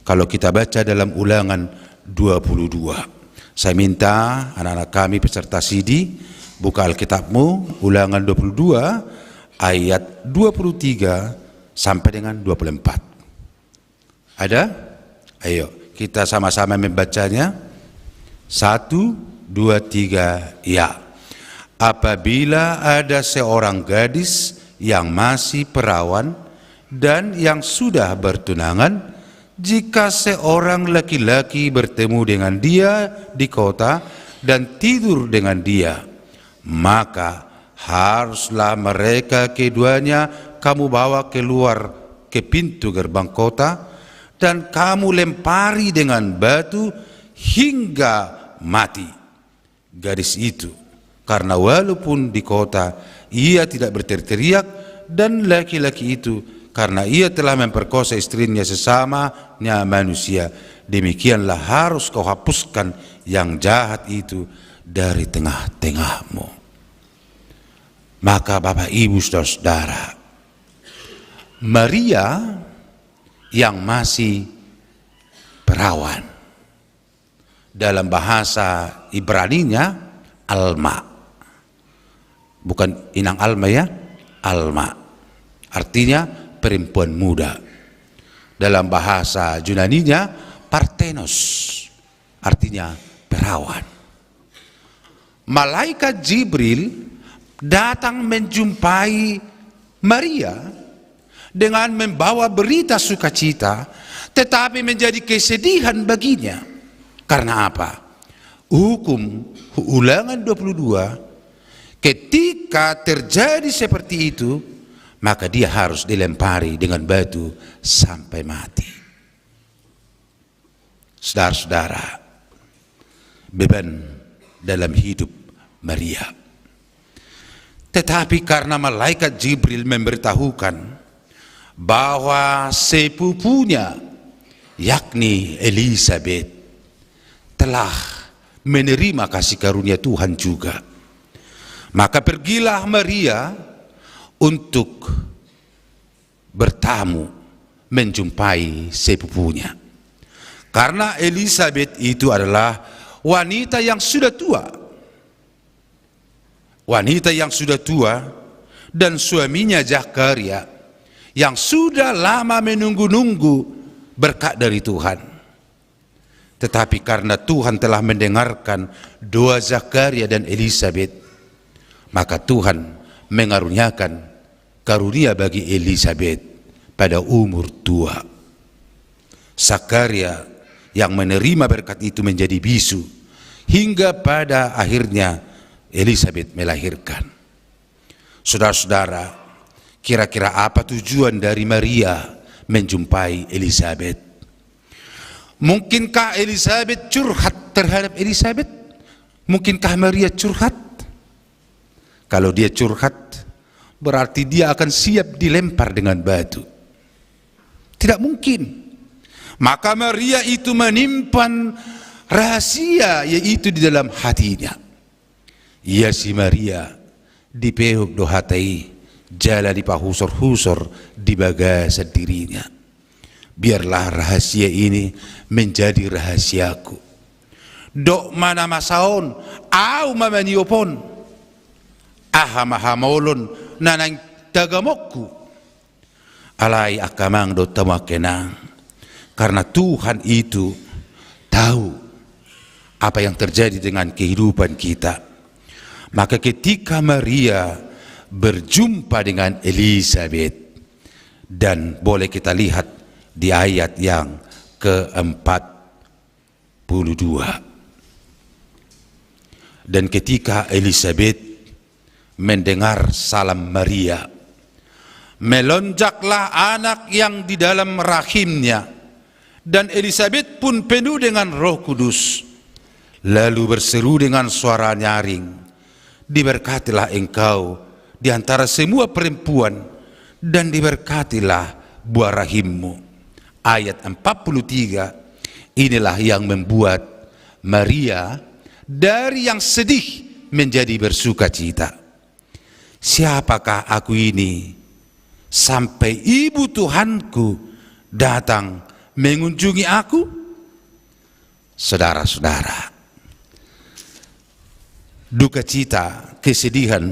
kalau kita baca dalam Ulangan 22, saya minta anak-anak kami peserta CD buka Alkitabmu, Ulangan 22 ayat 23 sampai dengan 24. Ada? Ayo kita sama-sama membacanya. 1, 2, 3, ya. Apabila ada seorang gadis yang masih perawan dan yang sudah bertunangan, jika seorang laki-laki bertemu dengan dia di kota dan tidur dengan dia, maka haruslah mereka keduanya kamu bawa keluar ke pintu gerbang kota dan kamu lempari dengan batu hingga mati gadis itu, karena walaupun di kota ia tidak berteriak dan laki-laki itu karena ia telah memperkosa istrinya sesamanya manusia. Demikianlah harus kau hapuskan yang jahat itu dari tengah-tengahmu. Maka Bapak Ibu Saudara, Maria yang masih perawan, dalam bahasa Ibraninya Alma, bukan inang Alma ya, Alma artinya perempuan muda. Dalam bahasa Yunaninya Parthenos, artinya perawan. Malaikat Jibril datang menjumpai Maria dengan membawa berita sukacita, tetapi menjadi kesedihan baginya. Karena apa? Hukum Ulangan 22, ketika terjadi seperti itu, maka dia harus dilempari dengan batu sampai mati. Saudara-saudara, beban dalam hidup Maria. Tetapi karena malaikat Jibril memberitahukan bahwa sepupunya, yakni Elisabeth, telah menerima kasih karunia Tuhan juga, maka pergilah Maria untuk bertamu menjumpai sepupunya. Karena Elisabeth itu adalah wanita yang sudah tua. Wanita yang sudah tua dan suaminya Zakaria yang sudah lama menunggu-nunggu berkat dari Tuhan. Tetapi karena Tuhan telah mendengarkan doa Zakaria dan Elisabeth, maka Tuhan mengaruniakan karunia bagi Elisabeth pada umur tua. Zakaria yang menerima berkat itu menjadi bisu, hingga pada akhirnya Elisabeth melahirkan. Saudara-saudara, kira-kira apa tujuan dari Maria menjumpai Elisabeth? Mungkinkah Elisabeth curhat terhadap Elisabeth? Mungkinkah Maria curhat? Kalau dia curhat, berarti dia akan siap dilempar dengan batu. Tidak mungkin. Maka Maria itu menyimpan rahasia, yaitu di dalam hatinya. Ya si Maria dipehuk dohatai, jala dipahusor-husor di bagasa dirinya. Biarlah rahasia ini menjadi rahasiaku. Dok mana masaon, au mamaniopon, ahamahamolon nanang tagamokku. Alai akamang do tamakenang. Karena Tuhan itu tahu apa yang terjadi dengan kehidupan kita. Maka ketika Maria berjumpa dengan Elisabeth, dan boleh kita lihat di ayat yang ke-42. Dan ketika Elisabeth mendengar salam Maria, melonjaklah anak yang di dalam rahimnya, dan Elisabeth pun penuh dengan Roh Kudus, lalu berseru dengan suara nyaring, diberkatilah engkau di antara semua perempuan, dan diberkatilah buah rahimmu. Ayat 43, inilah yang membuat Maria dari yang sedih menjadi bersuka cita. Siapakah aku ini sampai ibu Tuhanku datang mengunjungi aku? Saudara-saudara, duka cita, kesedihan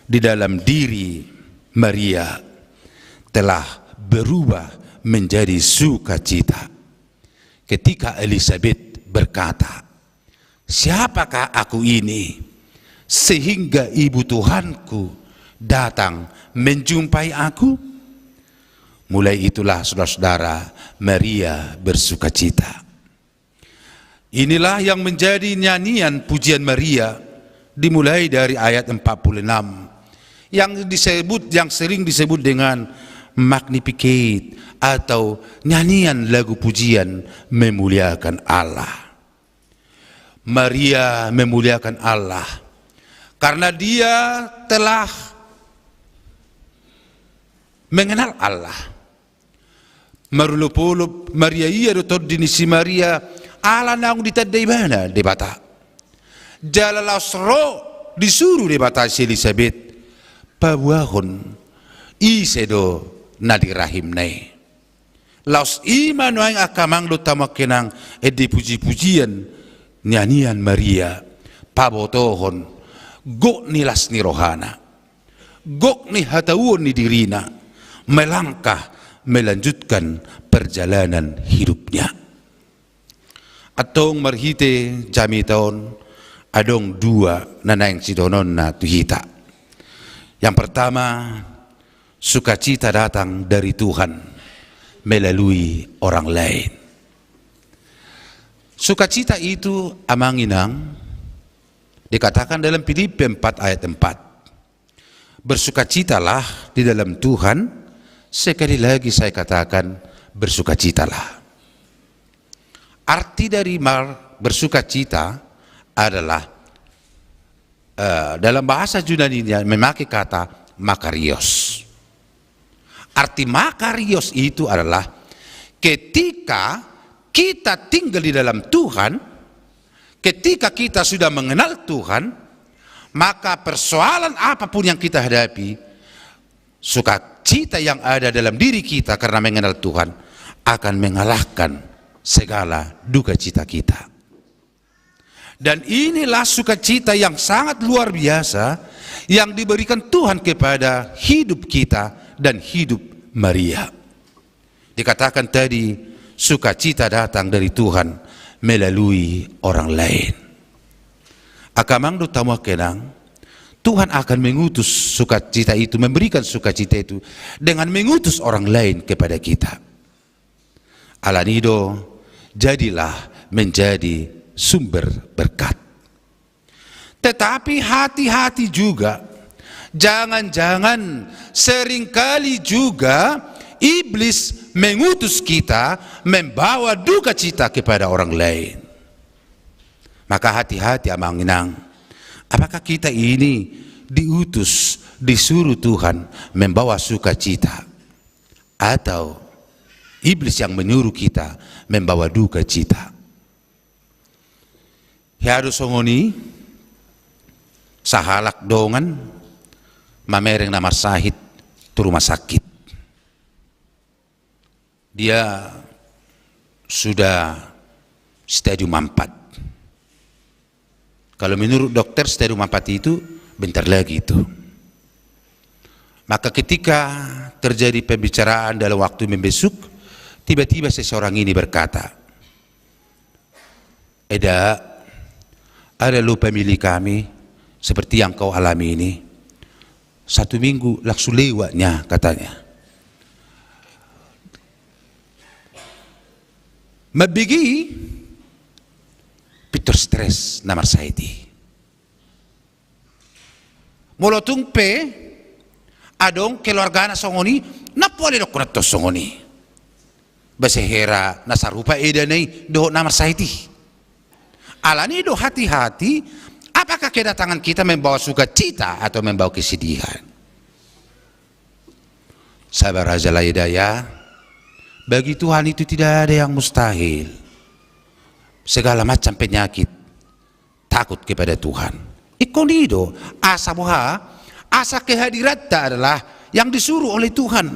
di dalam diri Maria telah berubah menjadi sukacita ketika Elisabeth berkata, siapakah aku ini sehingga ibu Tuhanku datang menjumpai aku? Mulai itulah saudara-saudara, Maria bersukacita. Inilah yang menjadi nyanyian pujian Maria, dimulai dari ayat 46 yang sering disebut dengan Magnificat atau nyanyian lagu pujian memuliakan Allah. Maria memuliakan Allah karena dia telah mengenal Allah. marulupulup Maria iya dotor dini si Maria ala naung ditadai mana di bata jalalaus ro disuruh di bata si Elizabeth pabuahon isedo nadi rahim nai laus iman wang akamang do tamakenang edi puji-pujian nyanyian Maria pabotohon gok nilas ni rohana gok ni hatawun ni dirina melangkah melanjutkan perjalanan hidupnya. Atong marhite jami taon adong dua nanayang sidonon na tuhita. Yang pertama, sukacita datang dari Tuhan melalui orang lain. Sukacita itu amanginang dikatakan dalam Filipi 4 ayat 4. Bersukacitalah di dalam Tuhan. Sekali lagi saya katakan bersukacitalah. Arti dari bersukacita adalah dalam bahasa Yunani memakai kata makarios. Arti makarios itu adalah ketika kita tinggal di dalam Tuhan, ketika kita sudah mengenal Tuhan, maka persoalan apapun yang kita hadapi, sukacita yang ada dalam diri kita karena mengenal Tuhan akan mengalahkan segala duka cita kita. Dan inilah sukacita yang sangat luar biasa yang diberikan Tuhan kepada hidup kita dan hidup Maria. Dikatakan tadi sukacita datang dari Tuhan melalui orang lain. Akamang do tamu kenang Tuhan akan mengutus sukacita itu, memberikan sukacita itu dengan mengutus orang lain kepada kita. Alanido, jadilah menjadi sumber berkat. Tetapi hati-hati juga, jangan-jangan seringkali juga iblis mengutus kita membawa duka cita kepada orang lain. Maka hati-hati amanginang, apakah kita ini diutus, disuruh Tuhan membawa sukacita, atau iblis yang menyuruh kita membawa duka cita? Hiadu songoni sahalak dongan mamereng namar sahid tu rumah sakit. Dia sudah stadium 4. Kalau menurut dokter stadium 4 itu bentar lagi itu. Maka ketika terjadi pembicaraan dalam waktu membesuk, tiba-tiba seseorang ini berkata, Eda, ada lupa milik kami seperti yang kau alami ini. 1 minggu langsung lewatnya katanya. Mabigi Peter stres namar saiti. Molotung pe adong keluarga na songoni napole do kunat to songoni. Basehera nasarupa eda nei do namar saiti. Alani do hati-hati, apakah kedatangan kita membawa sukacita atau membawa kesedihan? Sabar aja lah hidayah. Bagi Tuhan itu tidak ada yang mustahil. Segala macam penyakit takut kepada Tuhan. Ikonido asa boha, asa kehadiratnya adalah yang disuruh oleh Tuhan.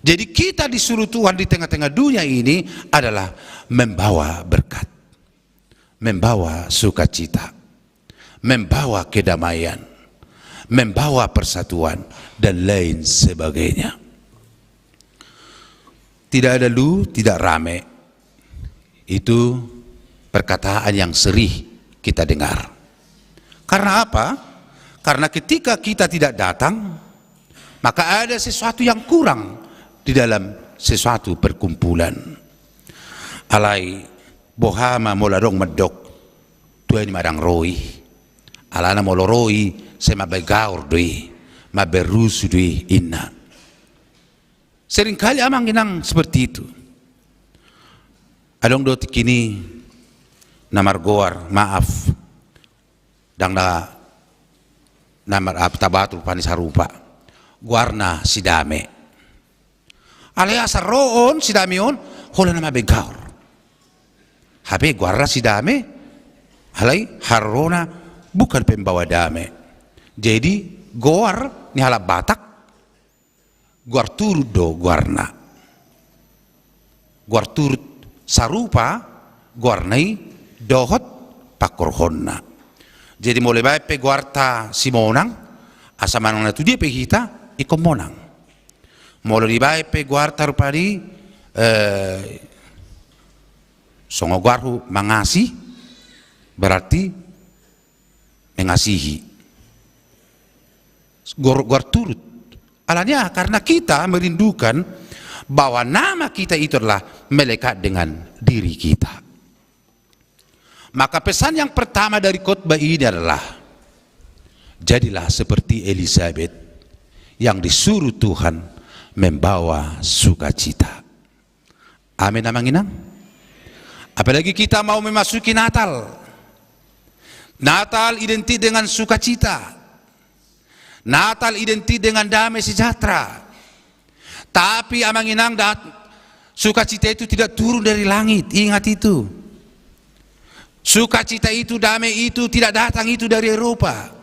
Jadi kita disuruh Tuhan di tengah-tengah dunia ini adalah membawa berkat, membawa sukacita, membawa kedamaian, membawa persatuan dan lain sebagainya. Tidak ada lu, tidak rame. Itu perkataan yang sering kita dengar. Karena apa? Karena ketika kita tidak datang, maka ada sesuatu yang kurang di dalam sesuatu perkumpulan. Alai bohama molarong medok tuan madang roi. Alana moloroi sema begaur doi, maberusu doi inna. Seringkali amang inang seperti itu. Adong do kini namar goar maaf dang na namar tabatul panis harupa guarna sidame Alea saroon si damion, hola nama begaur. Habe guarra si dame, alai harona bukan pembawa dame. Jadi goar ni hala Batak, guar turut do guarna. Guar turut sarupa, guarnai dohot pakorhonna. Jadi mulai baik pe guarta simonang, asa manang na tu dia pe kita ikomonang. Mulai baik pe guarta rupadi songo guarhu mangasi berarti mengasihi. Guar turut. Alanya karena kita merindukan bahwa nama kita itu adalah melekat dengan diri kita. Maka pesan yang pertama dari khotbah ini adalah jadilah seperti Elizabeth yang disuruh Tuhan membawa sukacita. Amin amanginang. Apalagi kita mau memasuki Natal. Natal identik dengan sukacita. Natal identik dengan damai sejahtera. Tapi amanginang sukacita itu tidak turun dari langit. Ingat itu. Sukacita itu, damai itu tidak datang itu dari Eropa.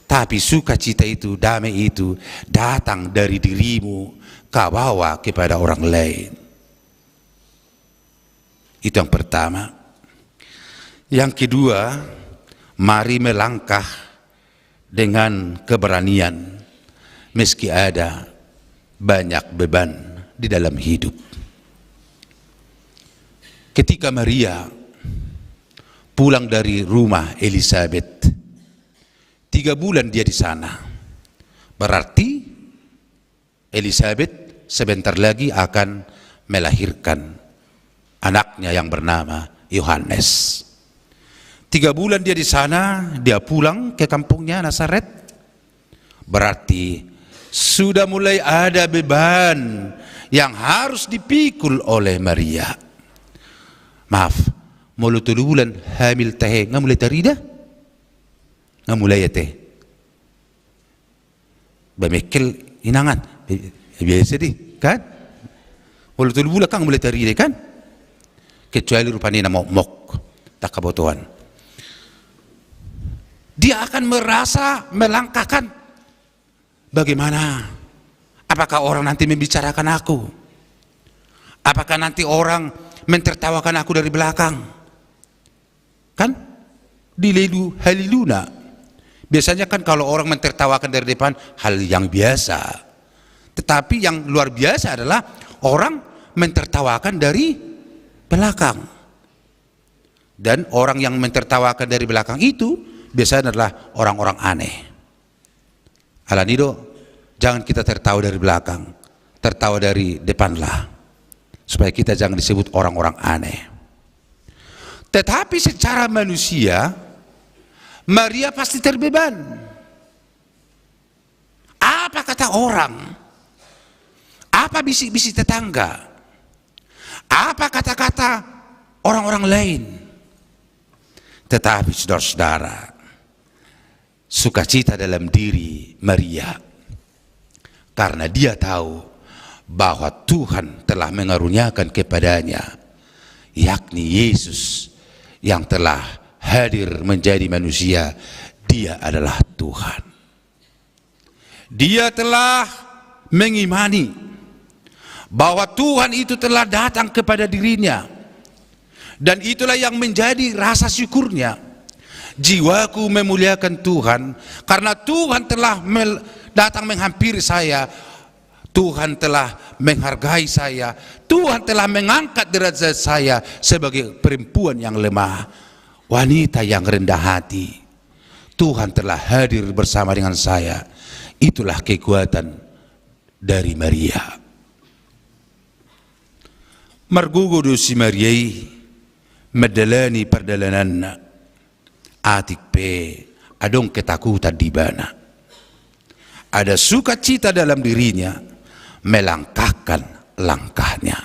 Tapi sukacita itu, damai itu datang dari dirimu, kau bawa kepada orang lain. Itu yang pertama. Yang kedua, mari melangkah dengan keberanian meski ada banyak beban di dalam hidup. Ketika Maria pulang dari rumah Elizabeth, 3 bulan dia di sana. Berarti Elizabeth sebentar lagi akan melahirkan anaknya yang bernama Yohanes. 3 bulan dia di sana, dia pulang ke kampungnya Nazaret. Berarti sudah mulai ada beban yang harus dipikul oleh Maria. Maaf, mulu 3 bulan hamil teh, nggak mulai terida? Nggak mulai ya teh? Bamekil inangan, biasa deh, kan? Mulu 3 bulan kan mulai terida kan? Kecuali rupanya mok, tak kebutuhan. Dia akan merasa melangkahkan bagaimana, apakah orang nanti membicarakan aku, apakah nanti orang mentertawakan aku dari belakang, kan? Diledu haliluna. Biasanya kan kalau orang mentertawakan dari depan hal yang biasa, tetapi yang luar biasa adalah orang mentertawakan dari belakang. Dan orang yang mentertawakan dari belakang itu biasanya adalah orang-orang aneh. Alanido, jangan kita tertawa dari belakang, tertawa dari depanlah, supaya kita jangan disebut orang-orang aneh. Tetapi secara manusia, Maria pasti terbeban. Apa kata orang? Apa bisik-bisik tetangga? Apa kata-kata orang-orang lain? Tetapi saudara-saudara, sukacita dalam diri Maria karena dia tahu bahwa Tuhan telah mengaruniakan kepadanya, yakni Yesus yang telah hadir menjadi manusia. Dia adalah Tuhan. Dia telah mengimani bahwa Tuhan itu telah datang kepada dirinya, dan itulah yang menjadi rasa syukurnya. Jiwaku memuliakan Tuhan karena Tuhan telah datang menghampiri saya. Tuhan telah menghargai saya. Tuhan telah mengangkat derajat saya sebagai perempuan yang lemah, wanita yang rendah hati. Tuhan telah hadir bersama dengan saya. Itulah kekuatan dari Maria. Margugudu si Mariai medalani perdalananna. Atik pe adong ketakutan di mana. Ada sukacita dalam dirinya melangkahkan langkahnya.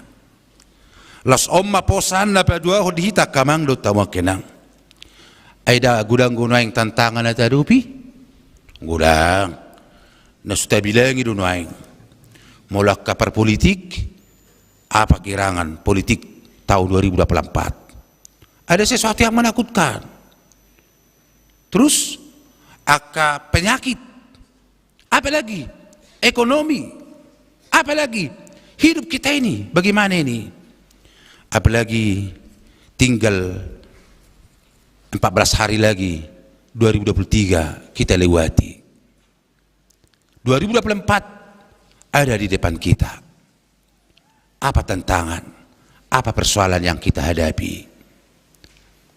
Las omma posan na padua hodita kamang do tawakenang. Aida gudang gunaing tantangan na tadupi. Gudang na sudah bilangi do naing. mulai kapar politik, apa kirangan politik tahun 2024. Ada sesuatu yang menakutkan. Terus, penyakit, apa lagi? Ekonomi, apa lagi? Hidup kita ini, bagaimana ini? Apalagi tinggal 14 hari lagi, 2023 kita lewati. 2024 ada di depan kita. Apa tantangan, apa persoalan yang kita hadapi?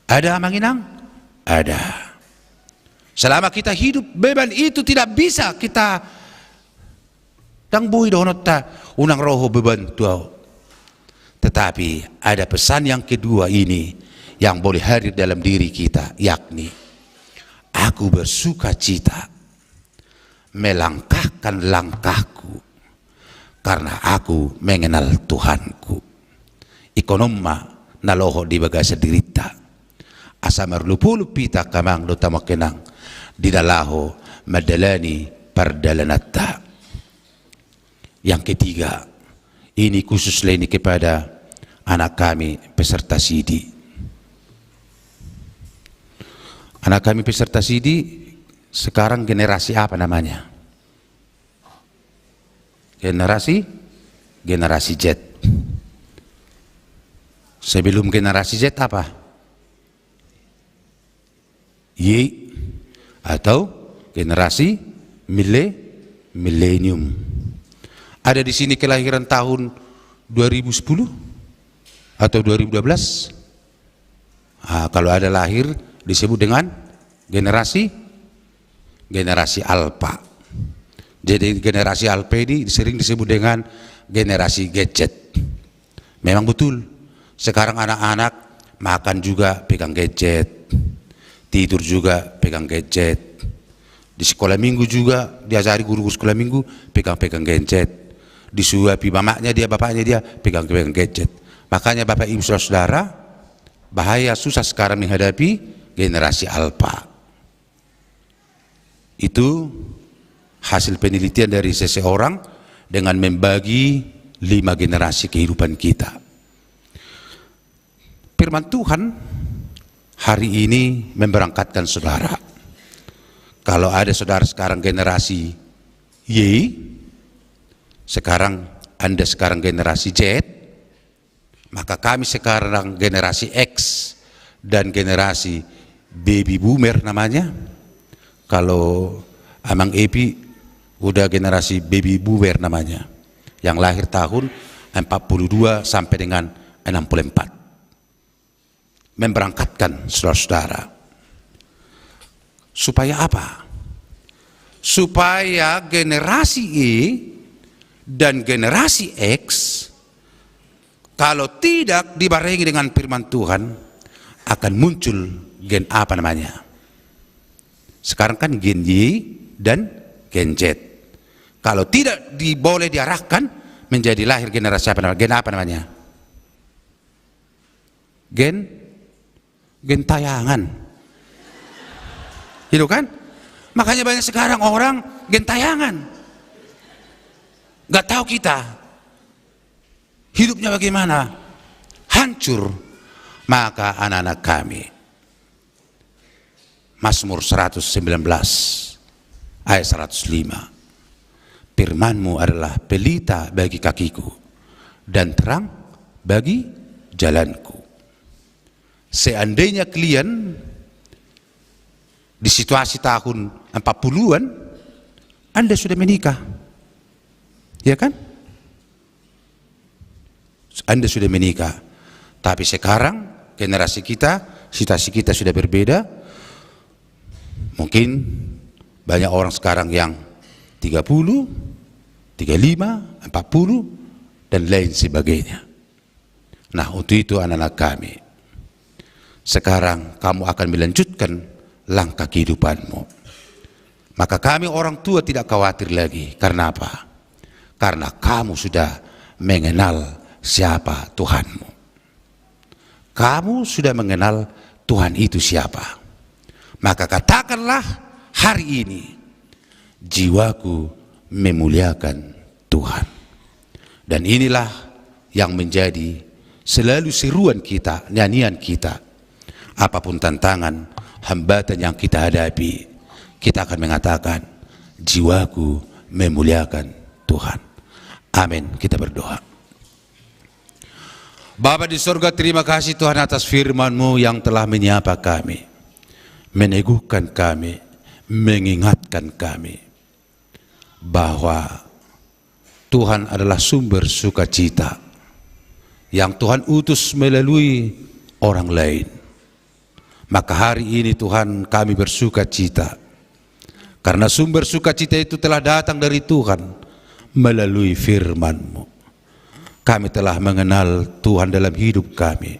Ada Manginang? Ada. Selama kita hidup, beban itu tidak bisa kita tangbui donotta unang roho beban tuau. Tetapi ada pesan yang kedua ini yang boleh hadir dalam diri kita, yakni aku bersuka cita melangkahkan langkahku karena aku mengenal Tuhanku. Ikonoma naloho di bagasa dirita asa marlupulu pita kamang do tamakenang dinalaho madalani pardalanatta. Yang ketiga, ini khusus leni kepada anak kami peserta sidi. Anak kami peserta sidi sekarang generasi apa namanya? Generasi Z. Sebelum generasi Z apa? Y atau generasi milenium. Ada di sini kelahiran tahun 2010 atau 2012? Kalau ada lahir disebut dengan generasi alpha. Jadi generasi alpha ini sering disebut dengan generasi gadget. Memang betul. Sekarang anak-anak makan juga pegang gadget, tidur juga pegang gadget. Di sekolah minggu juga diajari guru sekolah minggu pegang gadget. Disuapi mamanya dia, bapaknya dia pegang gadget. Makanya Bapak Ibu Saudara, bahaya susah sekarang menghadapi generasi alpha. Itu hasil penelitian dari seseorang dengan membagi 5 generasi kehidupan kita. Firman Tuhan hari ini memberangkatkan saudara. Kalau ada saudara sekarang generasi Y, sekarang Anda sekarang generasi Z, maka kami sekarang generasi X dan generasi baby boomer namanya. Kalau Amang Epi udah generasi baby boomer namanya, yang lahir tahun 42 sampai dengan 64. Memberangkatkan saudara-saudara. Supaya apa? Supaya generasi Y dan generasi X kalau tidak dibarengi dengan firman Tuhan akan muncul gen apa namanya? Sekarang kan gen Y dan gen Z. Kalau tidak boleh diarahkan menjadi lahir generasi apa namanya? Gen apa namanya? Gen tayangan. Itu kan? Makanya banyak sekarang orang gen tayangan. Gak tahu kita hidupnya bagaimana, hancur. Maka anak-anak kami, Mazmur 119 ayat 105, firman-Mu adalah pelita bagi kakiku dan terang bagi jalanku. Seandainya kalian di situasi tahun 40-an, Anda sudah menikah, ya kan? Anda sudah menikah. Tapi sekarang generasi kita, situasi kita sudah berbeda. Mungkin banyak orang sekarang yang 30, 35, 40 dan lain sebagainya. Nah, untuk itu anak-anak kami, sekarang kamu akan melanjutkan langkah kehidupanmu. Maka kami orang tua tidak khawatir lagi. Karena apa? Karena kamu sudah mengenal siapa Tuhanmu. Kamu sudah mengenal Tuhan itu siapa. Maka katakanlah hari ini, jiwaku memuliakan Tuhan. Dan inilah yang menjadi selalu seruan kita, nyanyian kita. Apapun tantangan, hambatan yang kita hadapi, kita akan mengatakan, jiwaku memuliakan Tuhan. Amin. Kita berdoa. Bapa di surga, terima kasih Tuhan atas firman-Mu yang telah menyapa kami, meneguhkan kami, mengingatkan kami bahwa Tuhan adalah sumber sukacita yang Tuhan utus melalui orang lain. Maka hari ini Tuhan kami bersukacita karena sumber sukacita itu telah datang dari Tuhan melalui firman-Mu. Kami telah mengenal Tuhan dalam hidup kami.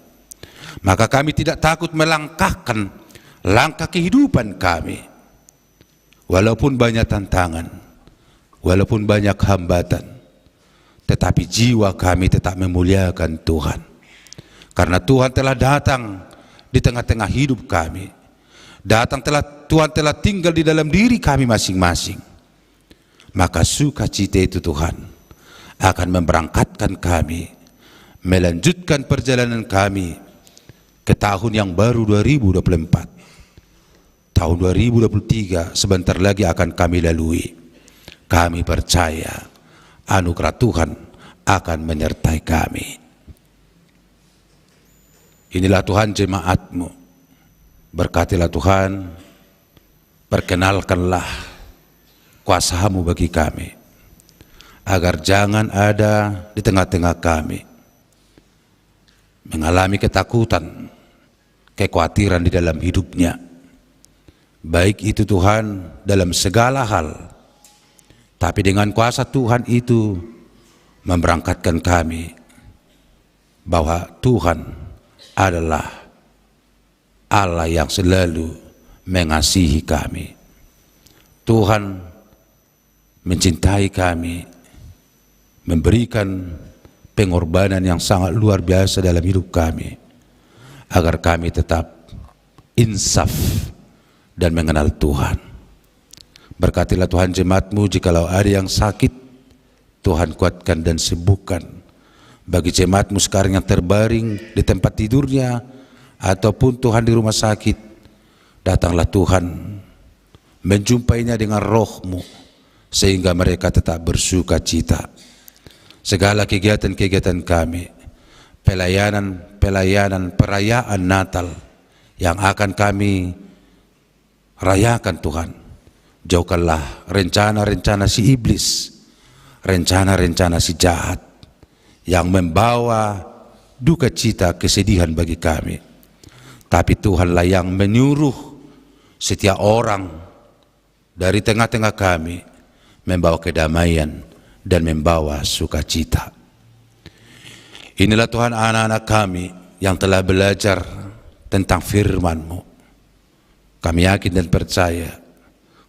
Maka kami tidak takut melangkahkan langkah kehidupan kami. Walaupun banyak tantangan, walaupun banyak hambatan, tetapi jiwa kami tetap memuliakan Tuhan. Karena Tuhan telah datang di tengah-tengah hidup kami. Tuhan telah tinggal di dalam diri kami masing-masing. Maka sukacita itu Tuhan akan memberangkatkan kami, melanjutkan perjalanan kami ke tahun yang baru 2024. Tahun 2023 sebentar lagi akan kami lalui. Kami percaya anugerah Tuhan akan menyertai kami. Inilah Tuhan jemaat-Mu. Berkatilah Tuhan, perkenalkanlah kuasa-Mu bagi kami, agar jangan ada di tengah-tengah kami mengalami ketakutan, kekhawatiran di dalam hidupnya. Baik itu Tuhan dalam segala hal, tapi dengan kuasa Tuhan itu memberangkatkan kami bahwa Tuhan adalah Allah yang selalu mengasihi kami. Tuhan mencintai kami, memberikan pengorbanan yang sangat luar biasa dalam hidup kami, agar kami tetap insaf dan mengenal Tuhan. Berkatilah Tuhan jemaat-Mu, jikalau ada yang sakit, Tuhan kuatkan dan sembuhkan. Bagi jemaat-Mu sekarang yang terbaring di tempat tidurnya, ataupun Tuhan di rumah sakit, datanglah Tuhan, menjumpainya dengan roh-Mu, sehingga mereka tetap bersuka cita. Segala kegiatan-kegiatan kami, pelayanan perayaan Natal yang akan kami rayakan Tuhan, jauhkanlah rencana-rencana si iblis, rencana-rencana si jahat yang membawa duka cita, kesedihan bagi kami. Tapi Tuhanlah yang menyuruh setiap orang dari tengah-tengah kami membawa kedamaian dan membawa sukacita. Inilah Tuhan anak-anak kami yang telah belajar tentang firman-Mu. Kami yakin dan percaya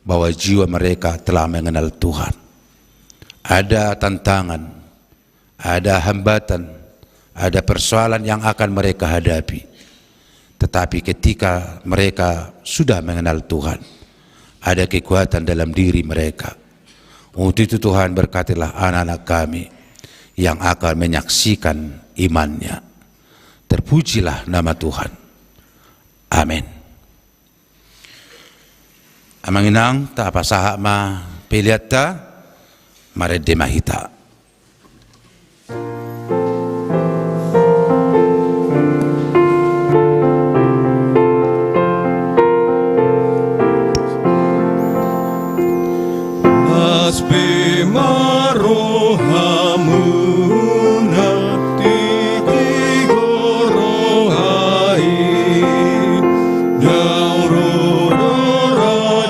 bahwa jiwa mereka telah mengenal Tuhan. Ada tantangan, ada hambatan, ada persoalan yang akan mereka hadapi. Tetapi ketika mereka sudah mengenal Tuhan, ada kekuatan dalam diri mereka. Untuk itu Tuhan, berkatilah anak-anak kami yang akan menyaksikan imannya. Terpujilah nama Tuhan. Amin. Amanginang ta pasaha ma piliata mare demahita.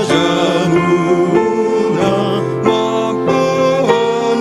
Rajamu na mampuan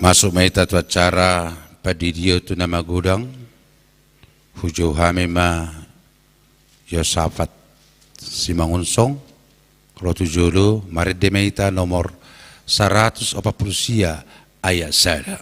Masuk maita tu acara padidio tu nama gudang hujo hamema Yosafat Simangunsong kalau tujulu marid de maita nomor 140 ayat sada.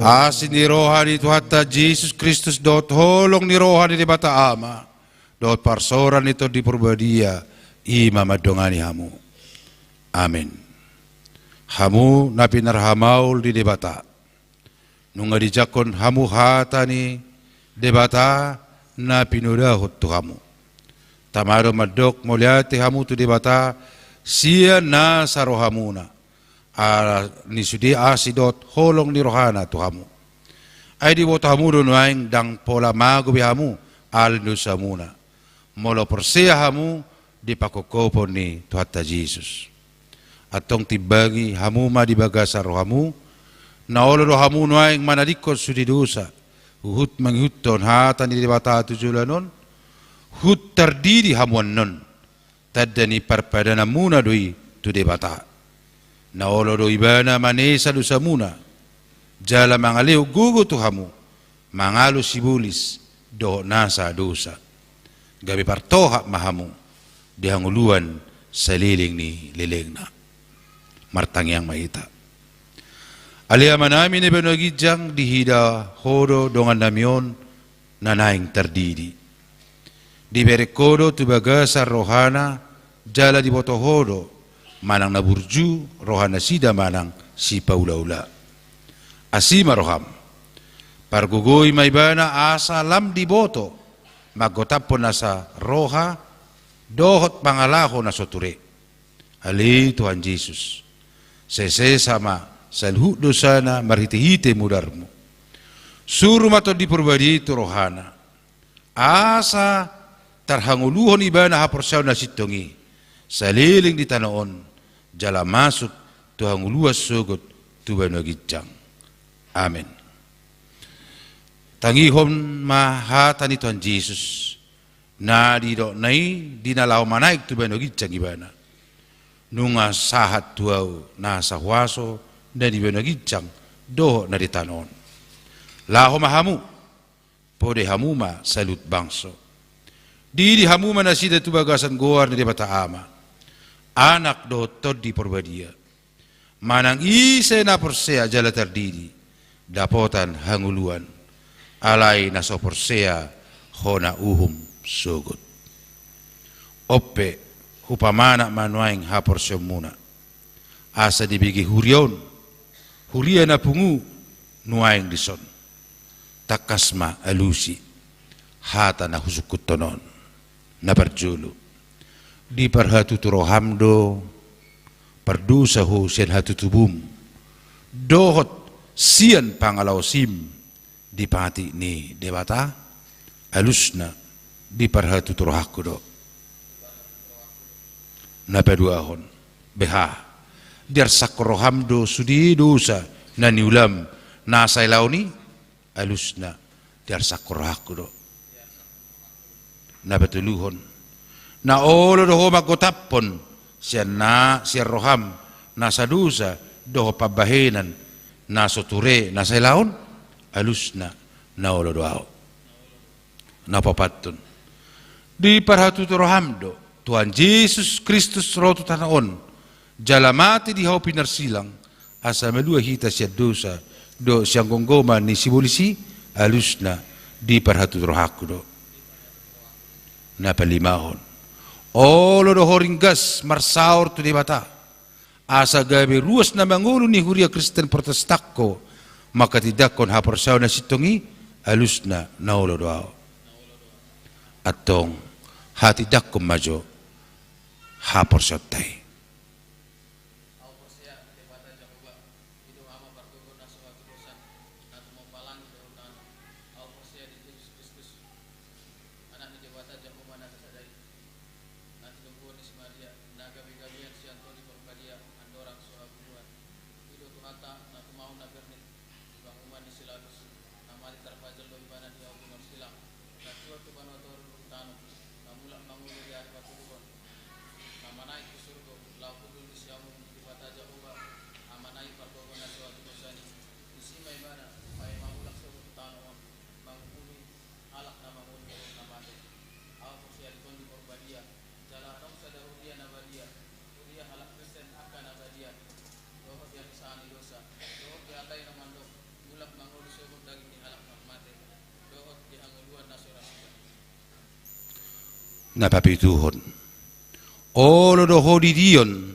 Asin ni rohani Tuhan Yesus Kristus dot holong ni rohani di bata ama dot parsoran itu di purbadia ima madongani hamu. Amin. Hamu napi narhamaul di debata. Nunga dijakon hamu hatani debata napi nudahut tu hamu. Tamaro madok mulyati hamu tu debata sia na sarohamuna. Ni sudi asidot holong ni rohana tu hamu. Ay di wot hamu donuaing dang pola mago bi hamu al nusamuna. Molo persia hamu di pakokopon ni Tuhan Yesus. Atong tibagi hamu ma di bagasa rohamu. Na olo rohamu nuaing manadikot sudi dosa. Uhut manghuton hatan di debata tujulanon. Hut terdiri hamuan non. Tadani parpadana muna doi tu debata. Na olo do ibana manesa dosa muna. Jala mangaliw gugu tu hamu. Mangalo sibulis do nasa dosa. Gabi partoha mahamu. Dihanguluan sa liling ni liling na. Martangyang maita. Aliyaman namin ni Benogijang dihida hodo dongan namyon na naing terdidi. Di berekodo tu bagasa rohana jala di boto hodo manang naburju rohana sida manang si paula-ula. Asima roham. Pargugoy may bana asa lam di boto magotapon na sa roha dohot pangalaho na soture. Ali Tuhan Yesus. Sese sama salhu dosana marhiti-hiti mudarmu. Suruh mato di purbadi itu rohana. Asa tarhanguluhon ibana haporsaw na sitongi. Saliling di tanoon. Jala masuk Tuhan uluas sugot Tuhan nagijang. Amen. Tangihon mahatan ni Tuhan Yesus na di do nai dinalaw manaik Tuhan nagijang ibana. Nunga sahat tuaw nasa huwaso na di nagijang do na di tanon. Laho mahamu pode hamuma salut bangso. Di hamuma na sida tubagasan goar na di bata ama. Anak do tod di porbadia. Manang isa na porsea jala terdiri. Dapotan hanguluan. Alay na so porsea hona uhum sugot. Oppe hupamana manuaing haporsea muna. Asa dibigi hurion. Huria na pungu nuaing dison. Takasma alusi. Hata na husukut tonon. Na perjulu. Di parhatu turohamdo pardusahu sian hatu tubum dohot sian pangalaw sim di pati ni debata alusna di parhatu turohakudo na peduahon beha diar sakrohamdo sudi dosa na niulam nasay launi alusna diar sakrohakudo na betuluhon na olo doho magotapon siya roham nasa dusa doho pabahenan naso ture nasa ilaon alus na olo doho napapaton di parhatu rohamdo Tuhan Yesus Kristus roto tanaon jalamati di hau pinarsilang asa melua hita siya dosa do siyang gonggoma ni sibulisi alusna di perhatu rohaku do na palimahon olo do horinggas marsaur tu di bata asa gabe ruas na mangulu ni huria Kristen Protestakko maka tidak kon haporsaw na sitongi alusna naulo doao atong hati dakko majo haporsaw tay napapituhon olo do hodidion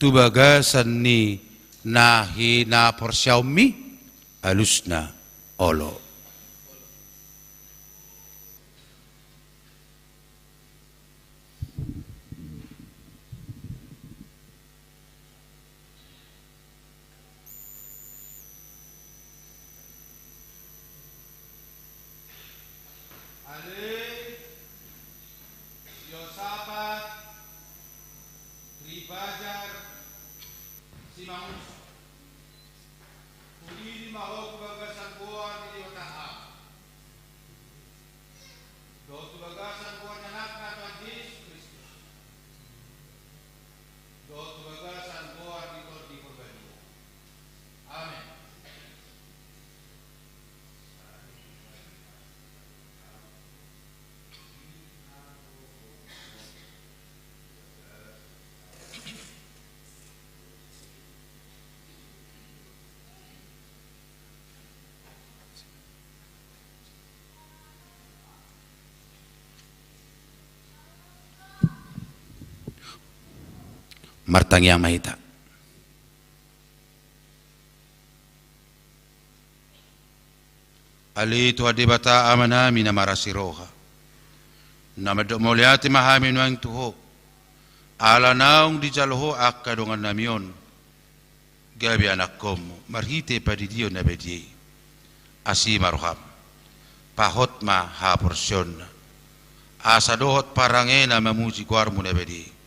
tu bagasan ni nahi na porsyawmi alusna olo martang yang mahita ali tu adibata amana mina marasiroha nama dok moliati mahamin wang tuho ala naung di jaloho akka dongan namion gabi anak komu marhite padidio na bedie asi maruham pahot ma ha porsion asa dohot parangena mamuji kuarmu na bedie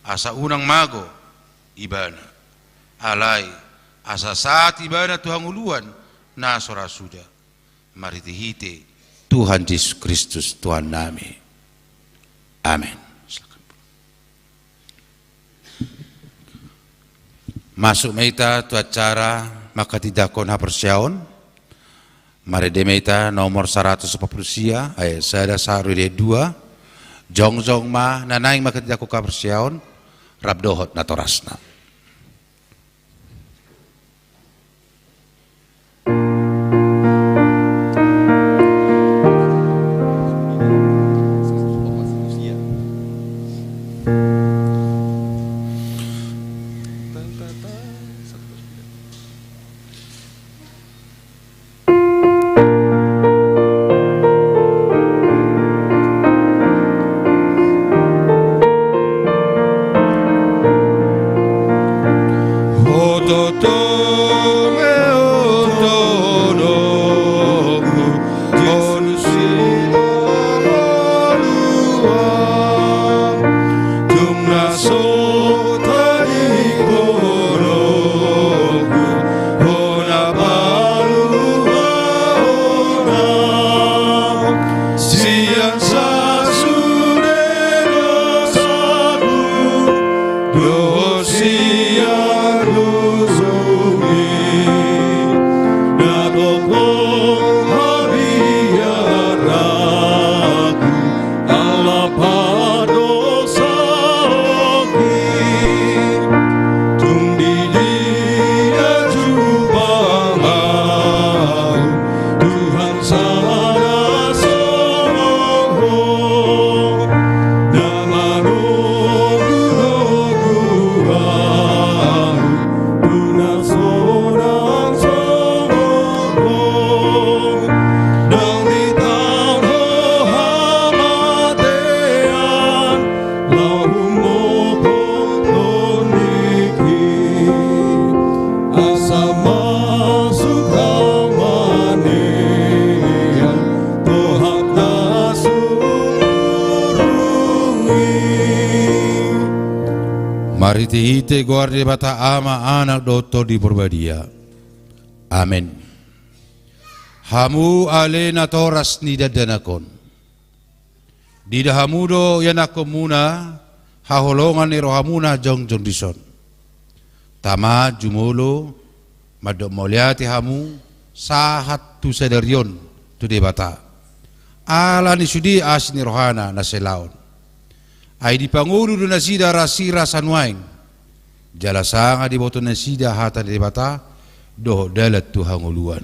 asa unang mago ibana alai asa saat ibana Tuhan uluan na sorasuda maritihite Tuhan Yesus Kristus Tuhan nami amin. Masuk meita tu acara maka tidak kon hapersyaon mari demeita nomor 140 sia ayat sada saru de 2 jong ma nanaing maka tidak ko hapersyaon rabdohot natorasna Tung di dia Mari tihite guardi bata ama anak doto di Purbadia. Amin. Hamu alena toras ni dadanakon. Dida hamudo yanakom muna haholongan ni rohamuna jong dison. Tama jumulo madok moliati hamu sahat tu sederion tu debata. Ala ni sudi asni rohana na selaon. Ay di pangulu do nasida rasira sanwaing. Jalasanga di boto nasida hata di bata doh dalat tu hanguluan.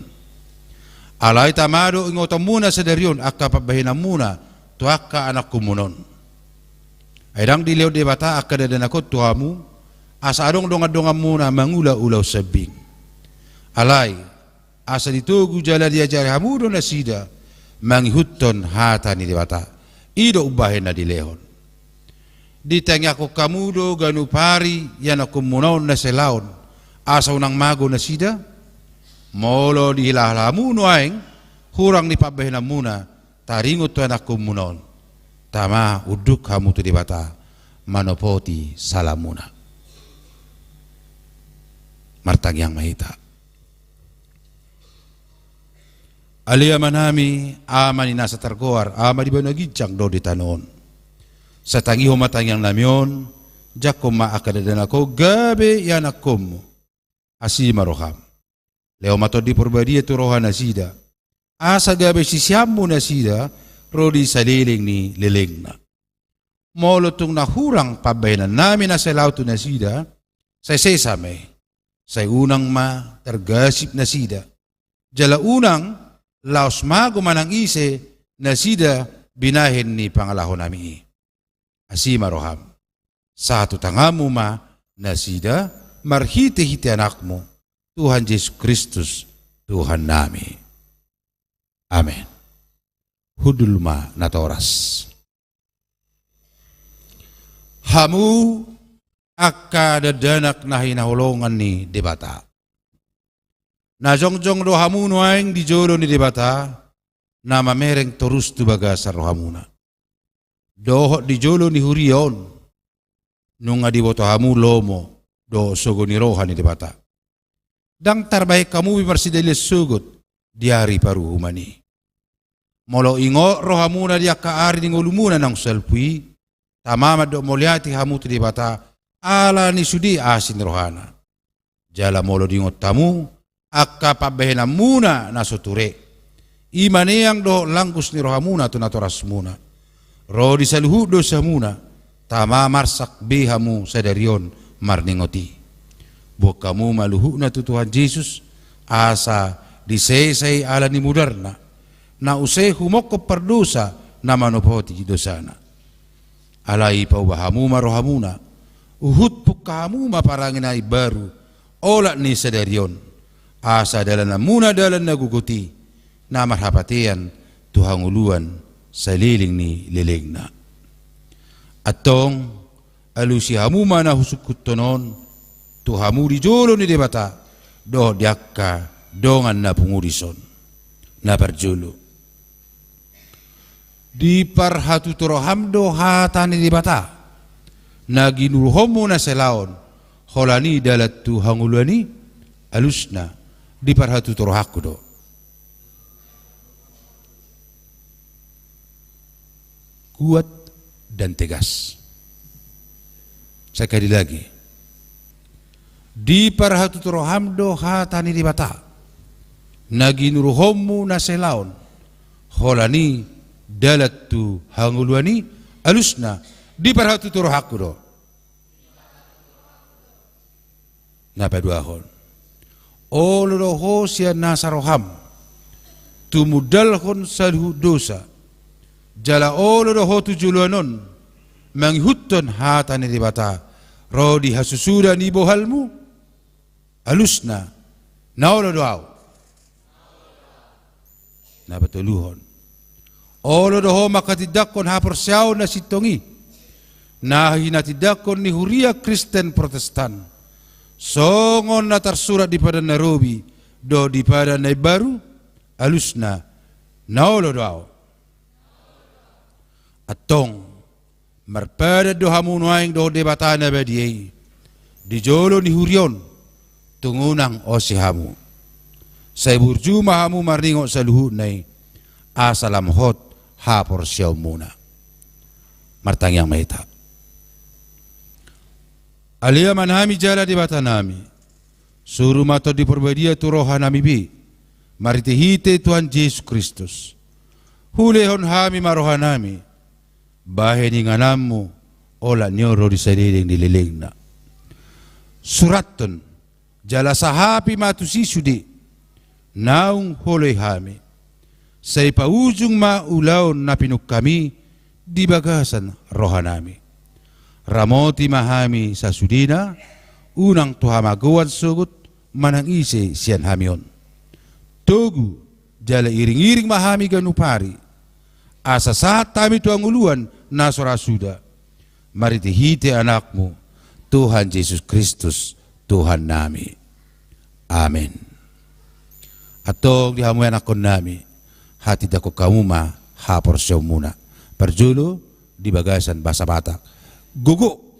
Alay tamado ingotam muna sederion akka pabahinam muna tu akka anak kumunon. Ay dang di leo di bata akka dadanakot tu hamu asa adong donga muna mangula-ulaw sabing. Alay asa ditugu jala diajari hamu do nasida mangihutton hata ni di bata. Ido ubahin na di lehon. Ditanya ko kamudo ganu pari yan ako munaon na selaon asa unang mago na sida molo dihilahalamu nuaing hurang ni pabahinam muna taringot to anak ko munaon tama uduk hamu tu di bata manopoti salamuna martag yang mahita alia manami ama ni nasa targoar ama di banagijang do di tanon sa tangiho matang yang namyon jakom maakadadan ako gabe yanakom asima roham leo matod di Purbadia tu roha nasida asa gabe sisiamu nasida rodi saliling ni liling na molo tung nahurang pabayanan namin na sa laut tu nasida sa sesame sa unang ma tergasip nasida jala unang laos mago manang ise nasida binahin ni pangalaho nami asima roham satu tangamu ma nasida marhiti-hiti anakmu Tuhan Yesus Kristus Tuhan nami amin hudulma natoras hamu akka dadanak na hinahulongan ni debata na jongjong do hamu nuaing di jolo ni debata na mamereng terus tu bagasar rohamuna dohok di jolo ni hurion nunga di boto hamu lomo do sogo ni roha ni debata dang terbaik kamu bimarsidelis sugut di hari paru humani molo ingo rohamuna dia kaari ni ngolumuna nang selpui tamama do moliati hamu tu debata ala ni sudi asin rohana jala molo dingot tamu akka pabehena muna na soture imane yang do langkus ni rohamuna tu natoras muna ro di saluhu do samuna tama marsak behamu sadarion marningoti bokamu maluhu na tu Tuhan Yesus asa disesay ala ni mudarna na usay humoko perdosa na manopoti dosana alai paubahamu marohamuna uhut pukamu maparangin ay baru ola ni sadarion asa dalan na muna dalan na guguti na marhapatian tuhanguluan sa liling ni liling na atong alusi hamu mana husukut tonon tu hamu di jolo ni debata do diakka dongan na pungurison na perjolo di parhatu toroham do hata ni debata na ginurhomo na selaon holani dalat tu hangulani alusna di parhatu torohaku do kuat dan tegas. Sekali lagi di parhatu toroham do hatani di bata naginuruhomu na selaon holani dalat tu hangulwani alusna di parhatu torohaku do napaduahon olo do hosya nasaroham tumudalhon salhu dosa jala olo do hotu juluanon manghuton hatani dibata rodi hasusuda ni bohalmu alusna naolo doau na batuluhon olo do ho makatidakon haporsyao na sitongi na hinatidakon ni huria Kristen Protestan songon na tersurat di pada Nairobi do di pada Naibaru alusna naolo doau atong marpada do hamunuaing do debatana badiai di jolo ni hurion tungunang osihamu say burjuma hamu maringo sa luhut nay asalam hot hapor siyaw muna martangyang mahita alia manami jala debatanami suruh mato di perbadia tu rohanami bi maritihite Tuhan Yesus Kristus hulehon hami marohanami bahe ni nganamu ola nyoro di sariling nililing na suraton jala sahapi matu sisudi naung holoi hami say paujung maulaon na pinuk kami di bagasan rohanami ramoti mahami sa sudina unang tuhamagawan sugut manang isi siyan hamion togu jala iring-iring mahami ganupari asa saat kami tuang uluan nasorasuda maritihite anakmu Tuhan Yesus Kristus Tuhan nami amin atong dihamuyan akon nami hati dako kamuma hapor siyaw muna perjulo di bagasan basa Batak gugu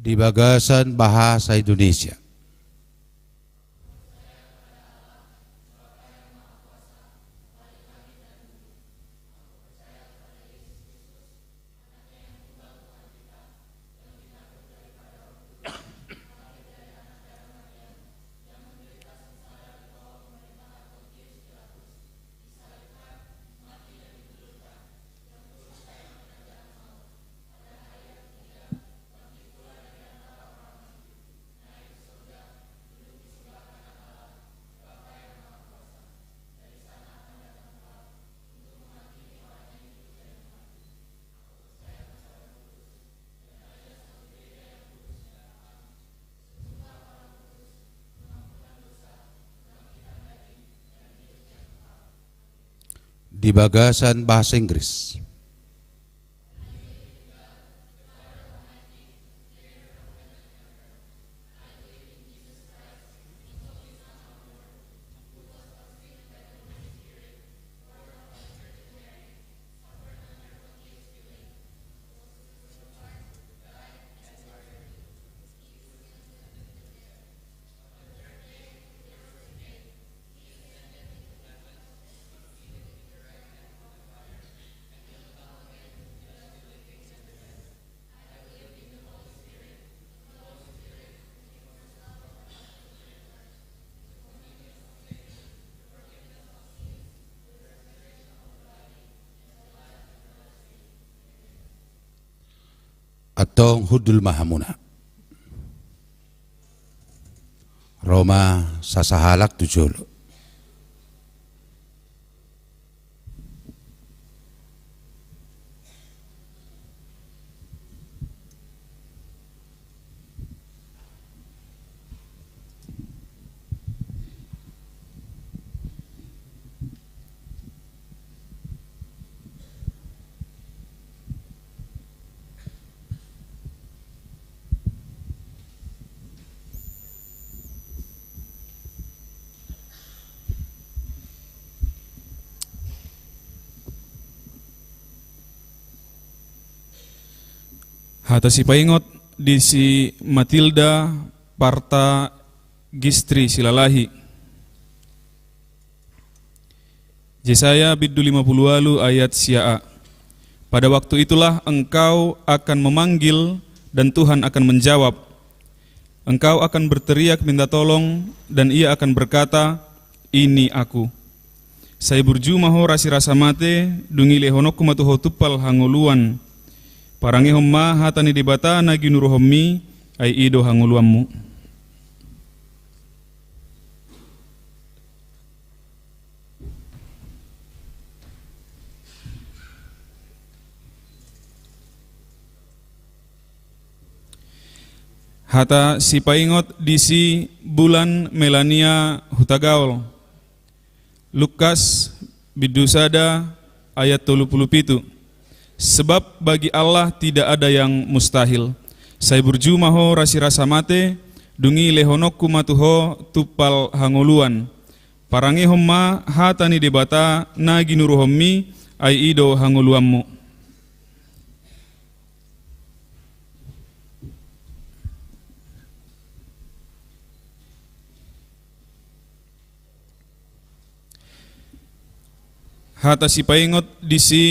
di bagasan bahasa Indonesia. Di bagasan bahasa Inggris. Atong hudul mahamuna Roma sasahalak tujolo Hata si paingot di si Matilda Parta Gistri Silalahi. Yesaya biddu 50 ayat sia'a. Pada waktu itulah engkau akan memanggil dan Tuhan akan menjawab. Engkau akan berteriak minta tolong dan ia akan berkata, ini aku. Saya burju maho rasi rasa mate dungi lehonokku matuho tupal hanguluan. Parangi homma hatani dibata nagi nuruhommi ai ido hanguluammu. Hata si paingot di si bulan Melania Hutagaol. Lukas bidusada ayat 37. Sebab bagi Allah tidak ada yang mustahil. Saya burju maho rasi rasa mate dungi lehonokku matuho tupal hanguluan. Parangi homma hatani debata nagi nuruhommi ai ido hanguluammu. Hata si paingot di si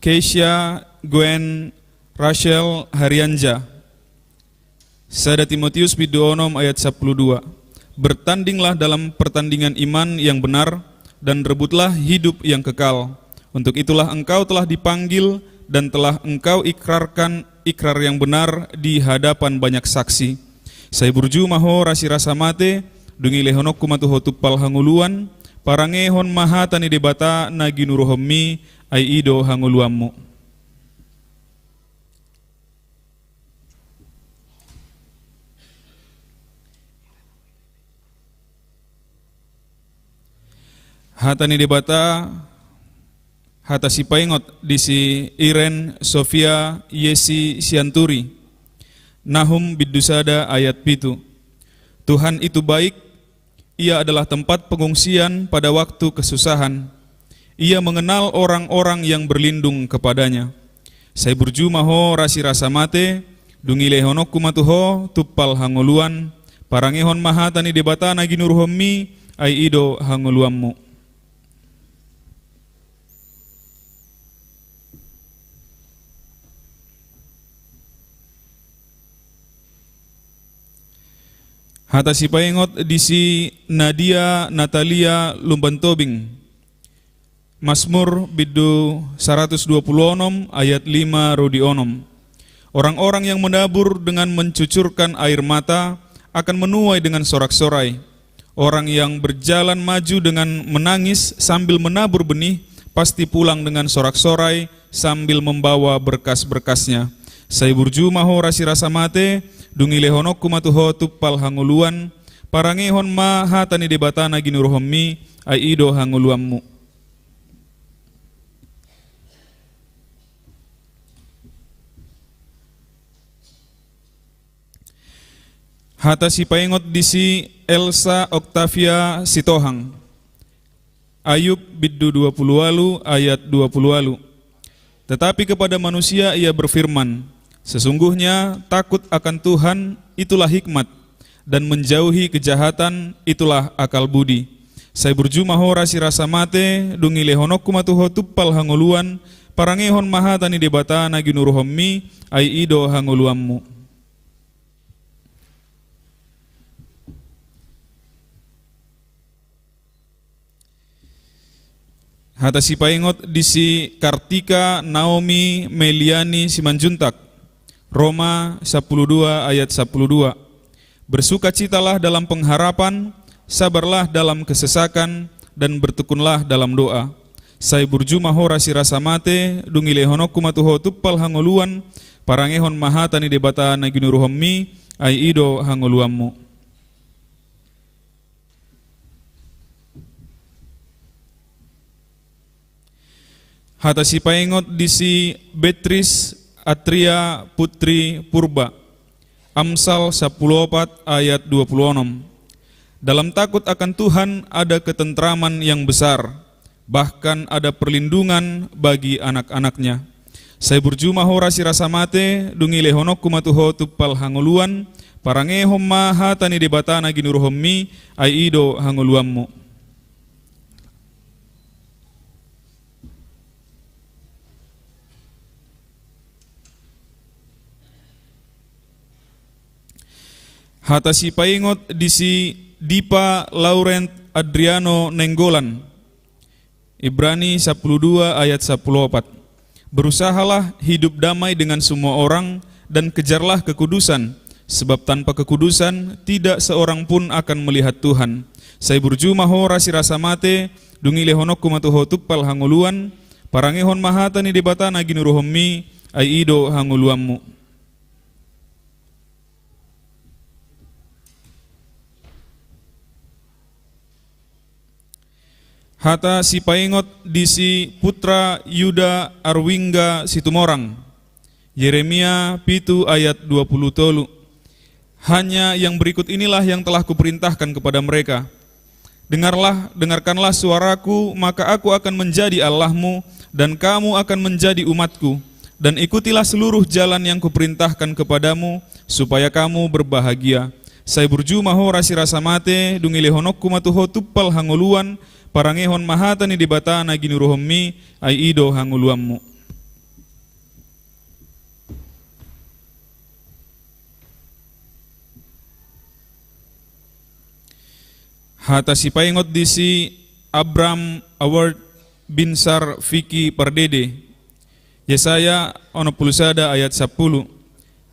Keisha Gwen Rachel Harianja. Sada Timotius biduonom ayat 12. Bertandinglah dalam pertandingan iman yang benar dan rebutlah hidup yang kekal. Untuk itulah engkau telah dipanggil dan telah engkau ikrarkan ikrar yang benar di hadapan banyak saksi. Saya burju maho rasi rasa mate dungi lehonokku matuho tupal hanguluan. Parangehon mahatani debata nagi nuruhommi ai ido hanguluammu. Hatani debata hata si paingot di si Iren Sofia Yesi Sianturi. Nahum bidusada ayat 7. Tuhan itu baik. Ia adalah tempat pengungsian pada waktu kesusahan. Ia mengenal orang-orang yang berlindung kepadanya. Saya burju maho rasi rasa mate, dungi lehonokku matuho tupal hanguluan, parangehon mahatani debata nagi nuruhommi, ai ido hanguluammu. Hata si paingot di si Nadia Natalia Lumbantobing. Mazmur biddu 126 ayat 5 rodionom. Orang-orang yang menabur dengan mencucurkan air mata akan menuai dengan sorak-sorai. Orang yang berjalan maju dengan menangis sambil menabur benih pasti pulang dengan sorak-sorai sambil membawa berkas-berkasnya. Saya burju maho rasi rasa mate dungi lehonokku matuho tupal hanguluan, parangehon ma hatani debata nagi nuruhommi ai ido hanguluammu. Hata si paingot di si Elsa Octavia Sitohang. Ayub biddu 20 ayat 20. Tetapi kepada manusia ia berfirman, sesungguhnya takut akan Tuhan itulah hikmat, dan menjauhi kejahatan itulah akal budi. Saya burju maho rasi rasa mate dungi lehonokku matuho tupal hanguluan, parangehon mahatani debata nagi nuruhommi ai ido hanguluammu. Hata si paingot di si Kartika Naomi Meliani Simanjuntak. Roma 12 ayat 12. Bersukacitalah dalam pengharapan, sabarlah dalam kesesakan, dan bertekunlah dalam doa. Saya burju maho rasi rasa mate dungi lehonokku matuho tupal hanguluan, parangehon mahatani debata nagi nuruhommi ai ido hanguluammu. Hata si paingot di si Beatrice Atria Putri Purba. Amsal 14 ayat 26. Dalam takut akan Tuhan ada ketentraman yang besar, bahkan ada perlindungan bagi anak-anaknya. Sai burjuma hora sirasa mate dungi lehonok kumatuho tuppal hanguluan parange homma hatani debatana ginuruhommi ai ido hanguluammu. Hata si paingot disi Dipa Laurent Adriano Nenggolan. Ibrani 12 ayat 14. Berusahalah hidup damai dengan semua orang dan kejarlah kekudusan, sebab tanpa kekudusan tidak seorang pun akan melihat Tuhan. Sai burjuma hora sirasa mate dungi lehonok kumatuho tuppal hanguluan parangehon mahatani debatana ginuruhommi ai ido hanguluammu. Hata si paingot disi putra Yuda Arwingga Situmorang. Yeremia 7 ayat 20 tolu. Hanya yang berikut inilah yang telah kuperintahkan kepada mereka. Dengarkanlah suaraku, maka aku akan menjadi Allahmu, dan kamu akan menjadi umatku. Dan ikutilah seluruh jalan yang kuperintahkan kepadamu, supaya kamu berbahagia. Sai burjuma hora sirasa mate, dungi lehonokku matuho tuppal hanguluan, parangehon mahatani dibatana ginuruhommi ai ido hanguluammu. Hata si paingot disi Abram Award Binsar Fiki Pardede. Yesaya 61 ayat 10.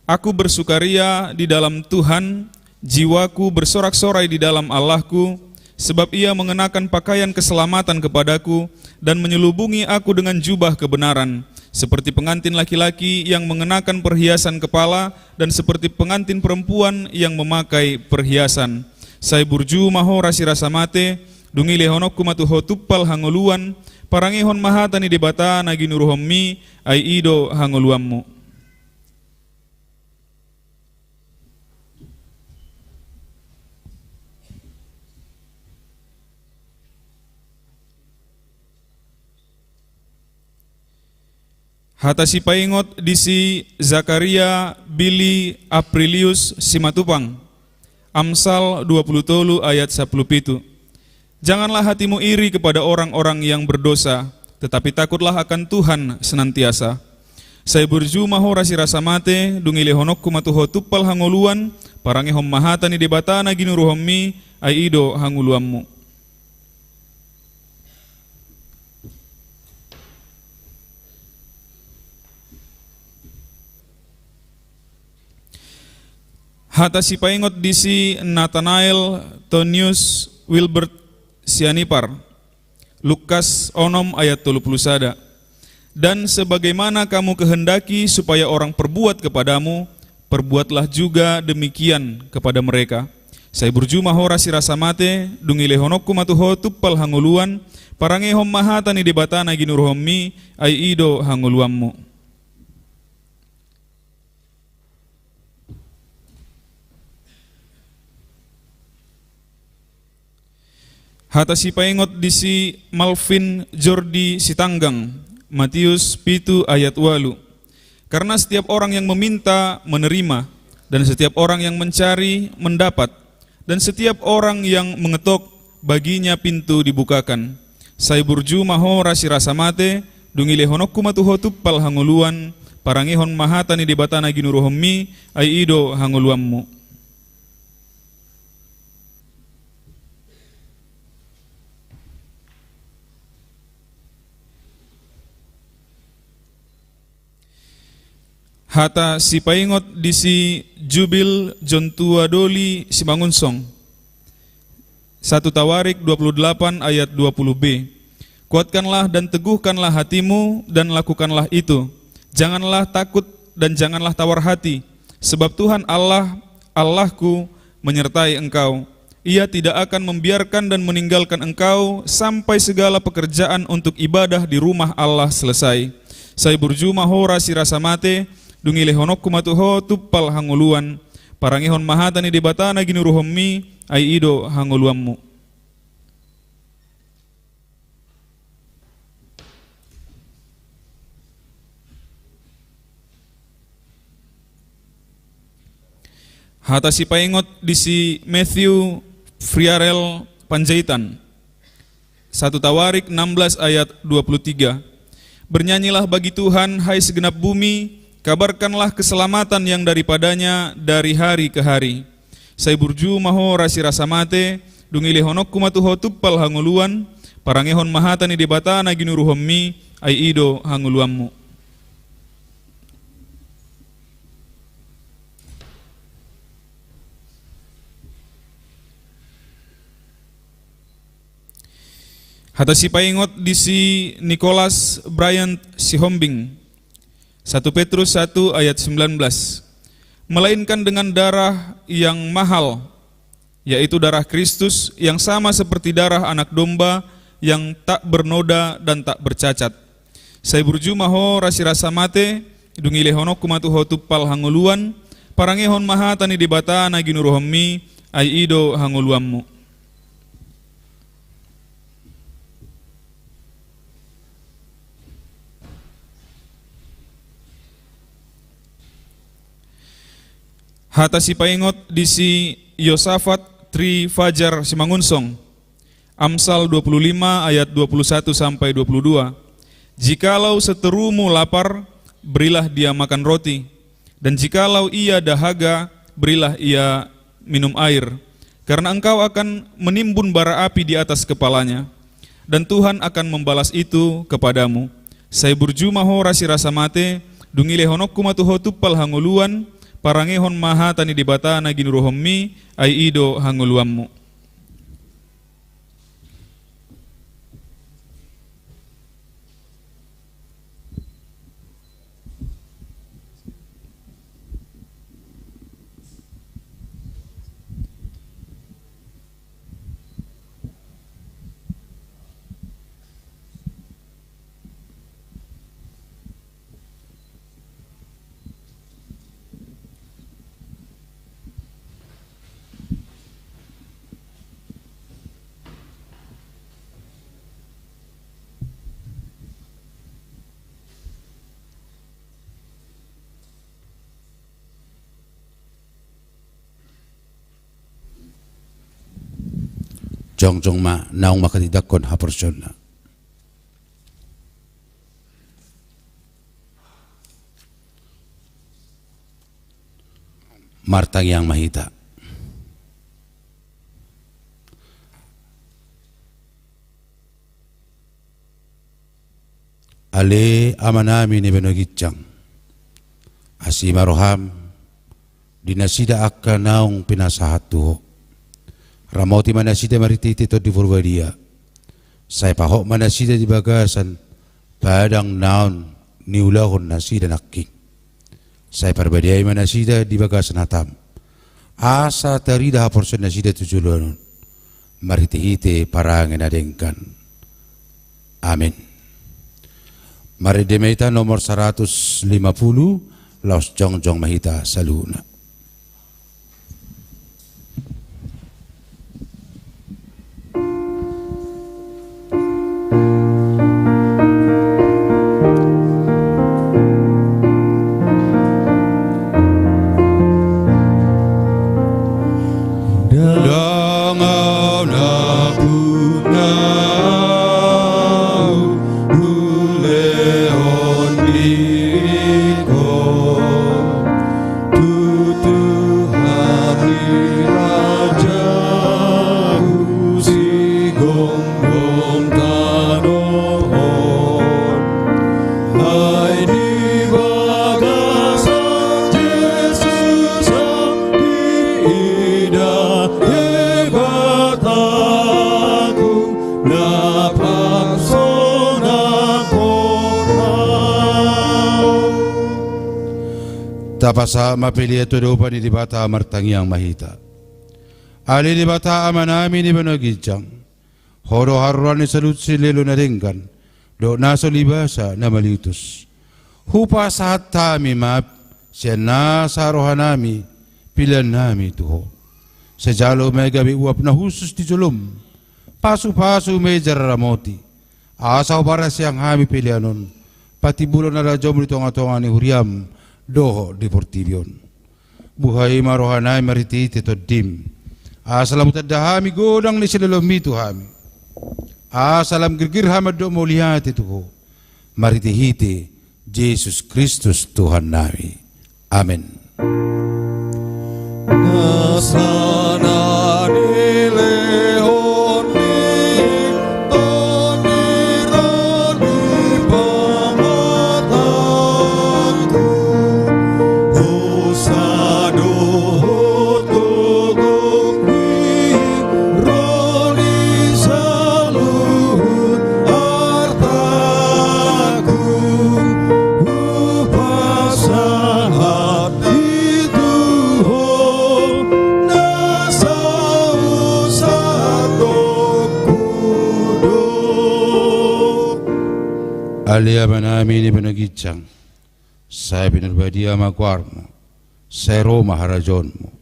Aku bersukaria di dalam Tuhan, jiwaku bersorak-sorai di dalam Allahku, sebab ia mengenakan pakaian keselamatan kepadaku dan menyelubungi aku dengan jubah kebenaran, seperti pengantin laki-laki yang mengenakan perhiasan kepala dan seperti pengantin perempuan yang memakai perhiasan. Sai burju maho rasirasa mate, dungi lehonok kumatuho tuppal hanguluan, parangehon mahatani debata nagi nuruhommi ai ido hanguluammu. Hata si paingot disi Zakaria Billy Aprilius Simatupang. Amsal 20 tolu ayat 10 pitu. Janganlah hatimu iri kepada orang-orang yang berdosa, tetapi takutlah akan Tuhan senantiasa. Sai burju maho rasirasa mate, dungi lehonok kumatuho tuppal hanguluan, parangehom mahatani debatana ginuruhommi ai ido hanguluammu. Hata si paingot disi Nathanael Tonius Wilbert Sianipar. Lukas 6 ayat 31. Dan sebagaimana kamu kehendaki supaya orang perbuat kepadamu, perbuatlah juga demikian kepada mereka. Sai burju mahora sirasa mate, dungi lehonokku matuho tuppal hanguluan, parangehom mahatani debatana ginuruhommi ai ido hanguluammu. Hata si paingot disi Malvin Jordi Sitanggang, Matius 7 ayat 8. Karena setiap orang yang meminta menerima, dan setiap orang yang mencari mendapat, dan setiap orang yang mengetok baginya pintu dibukakan. Sai burju maho rasirasa mate, dungi lehonokku matuho tuppal hanguluan, parangehon mahatani debatana ginuruhommi ai ido hanguluammu. Hata si paingot disi Jubil Jontua Doli Simangunsong. 1 Tawarik 28 ayat 20b. Kuatkanlah dan teguhkanlah hatimu dan lakukanlah itu. Janganlah takut dan janganlah tawar hati, sebab Tuhan Allah, Allahku menyertai engkau. Ia tidak akan membiarkan dan meninggalkan engkau sampai segala pekerjaan untuk ibadah di rumah Allah selesai. Sai burju mahora sirasa mate, dungi lehonokku matuho tuppal hanguluan, parangehon mahatani debatana ginuruhommi ai ido hanguluammu. Hatasi paingot di si Matthew Friarel Panjaitan. 1 Tawarik 16 ayat 23. Bernyanyilah bagi Tuhan, hai segenap bumi, kabarkanlah keselamatan yang daripadanya dari hari ke hari. Sai burju maho rasi rasa mate, dungile honok kumatuho tuppal hanguluan, parangehon mahatani debata na ginuruhommi, ai ido hanguluammu. Hatasi paingot di si Nicholas Bryant Sihombing. 1 Petrus 1 ayat 19. Melainkan dengan darah yang mahal, yaitu darah Kristus yang sama seperti darah anak domba yang tak bernoda dan tak bercacat. Sai burju maho rasi rasa mate, dungile honok kumatuho tuppal hanguluan, parangehon mahatani dibata na ginuruhommi, ai ido hanguluammu. Hatasi paingot di si Yosafat Tri Fajar Simangunsong. Amsal 25 ayat 21 sampai 22. Jikalau seterumu lapar, berilah dia makan roti, dan jikalau ia dahaga, berilah ia minum air, karena engkau akan menimbun bara api di atas kepalanya, dan Tuhan akan membalas itu kepadamu. Sai burju maho rasi rasa mate, dungile honok kumatuho tuppal hanguluan, parangehon mahatani dibata na ginuruhommi, ai ido hanguluammu. Jongjong ma naung makatidakon haporsyon na. Martang yang mahita. Ale amanami ni benogitjang. Asimaroham dinasida akka naung pinasahat tuho. Ramoti manasida marititi to di Purwadia. Saya pahok manasida di bagasan padang naon niulahon nasida nakking. Saya perbadiai manasida di bagasan hatam. Asa tarida haporson nasida tujulun. Maritihite parangin adengkan. Amin. Mari demeta nomor 150 Laos Jongjong Mahita Saluna. Tapasa mapili ito doon pa ni Dibata Martangiang Mahita. Ali Dibata amanami ni Banagidjang. Horo haruan ni salut si Lelo na ringgan. Do naso libasa na malitus. Hupa sa hatami map siya nasa rohanami pilan nami tuho. Sa jalo may gabi uap na husus di julum. Pasu-pasu may jararamoti. Asaw para siyang hami pilianon. Pati bulo na rajom nito nga tonga ni Huriam. Doho Deportivion. buhay marohanay mariti tito dim. Asalam tadahami godang ni silalomi tuhami. Asalam girgir hamad do mulihat itu ho. Maritihiti Yesus Kristus Tuhan nami. Amin. Alia banami ni banagitsang, saya binarbadia magwarmo, saya Roma harajonmo,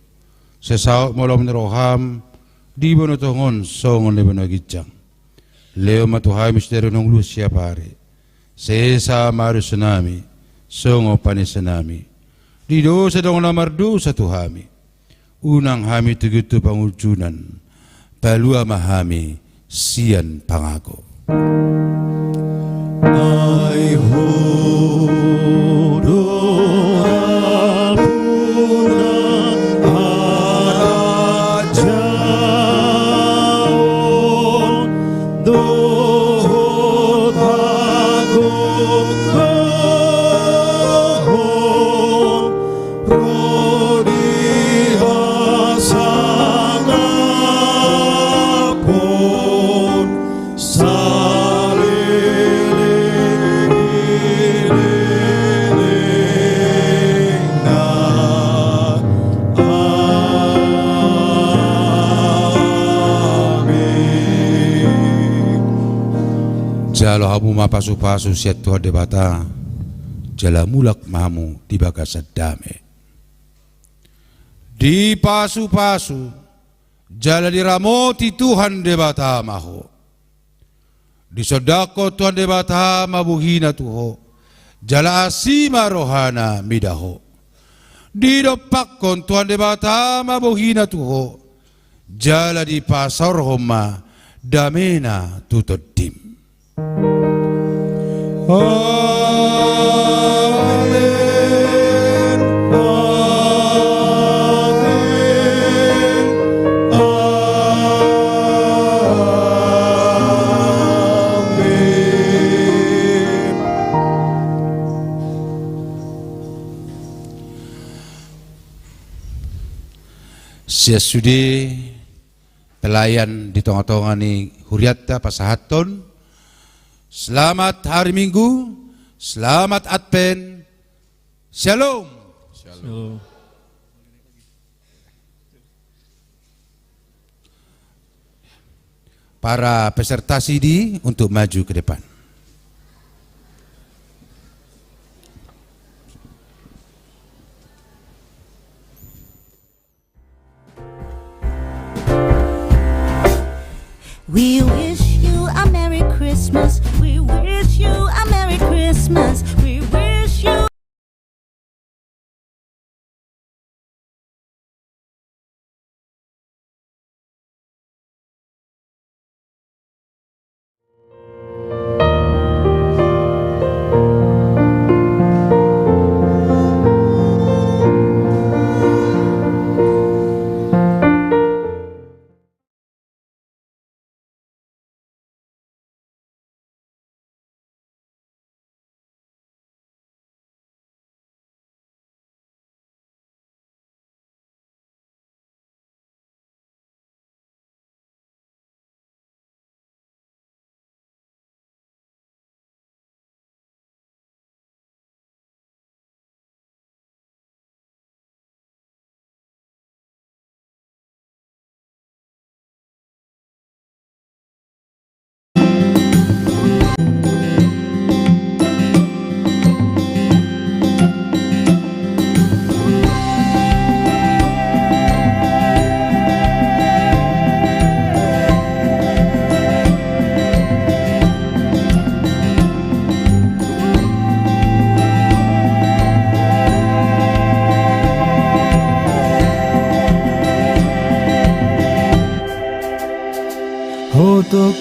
saya saot molom ni roham, di banotongon songon ni banagitsang, leo matuhay mistero ng lusya pare, saya sa maru sanami, songo panisanami, di do sa dong namardu sa tuhami, unang hami tugutu pangujunan, palua mahami, siyan pangako. Ay Jalo hamu mapasu-pasu siat Tuhan debata, jala mulak mamu di bagasa dame. Di pasu-pasu, jala diramoti Tuhan debata maho. Di sodako Tuhan debata mabuhina tuho, jala asima rohana midaho. Di dopakon Tuhan debata mabuhina tuho, jala di pasar homa damena tutodim. Amen, amen, amen. Sesudah pelayan di tengah-tengah ni Huriatta Pasahaton. Selamat hari Minggu, selamat Advent, Shalom. Para peserta CD untuk maju ke depan. We wish you a Merry Christmas. We wish you a Merry Christmas. We wish you Hotok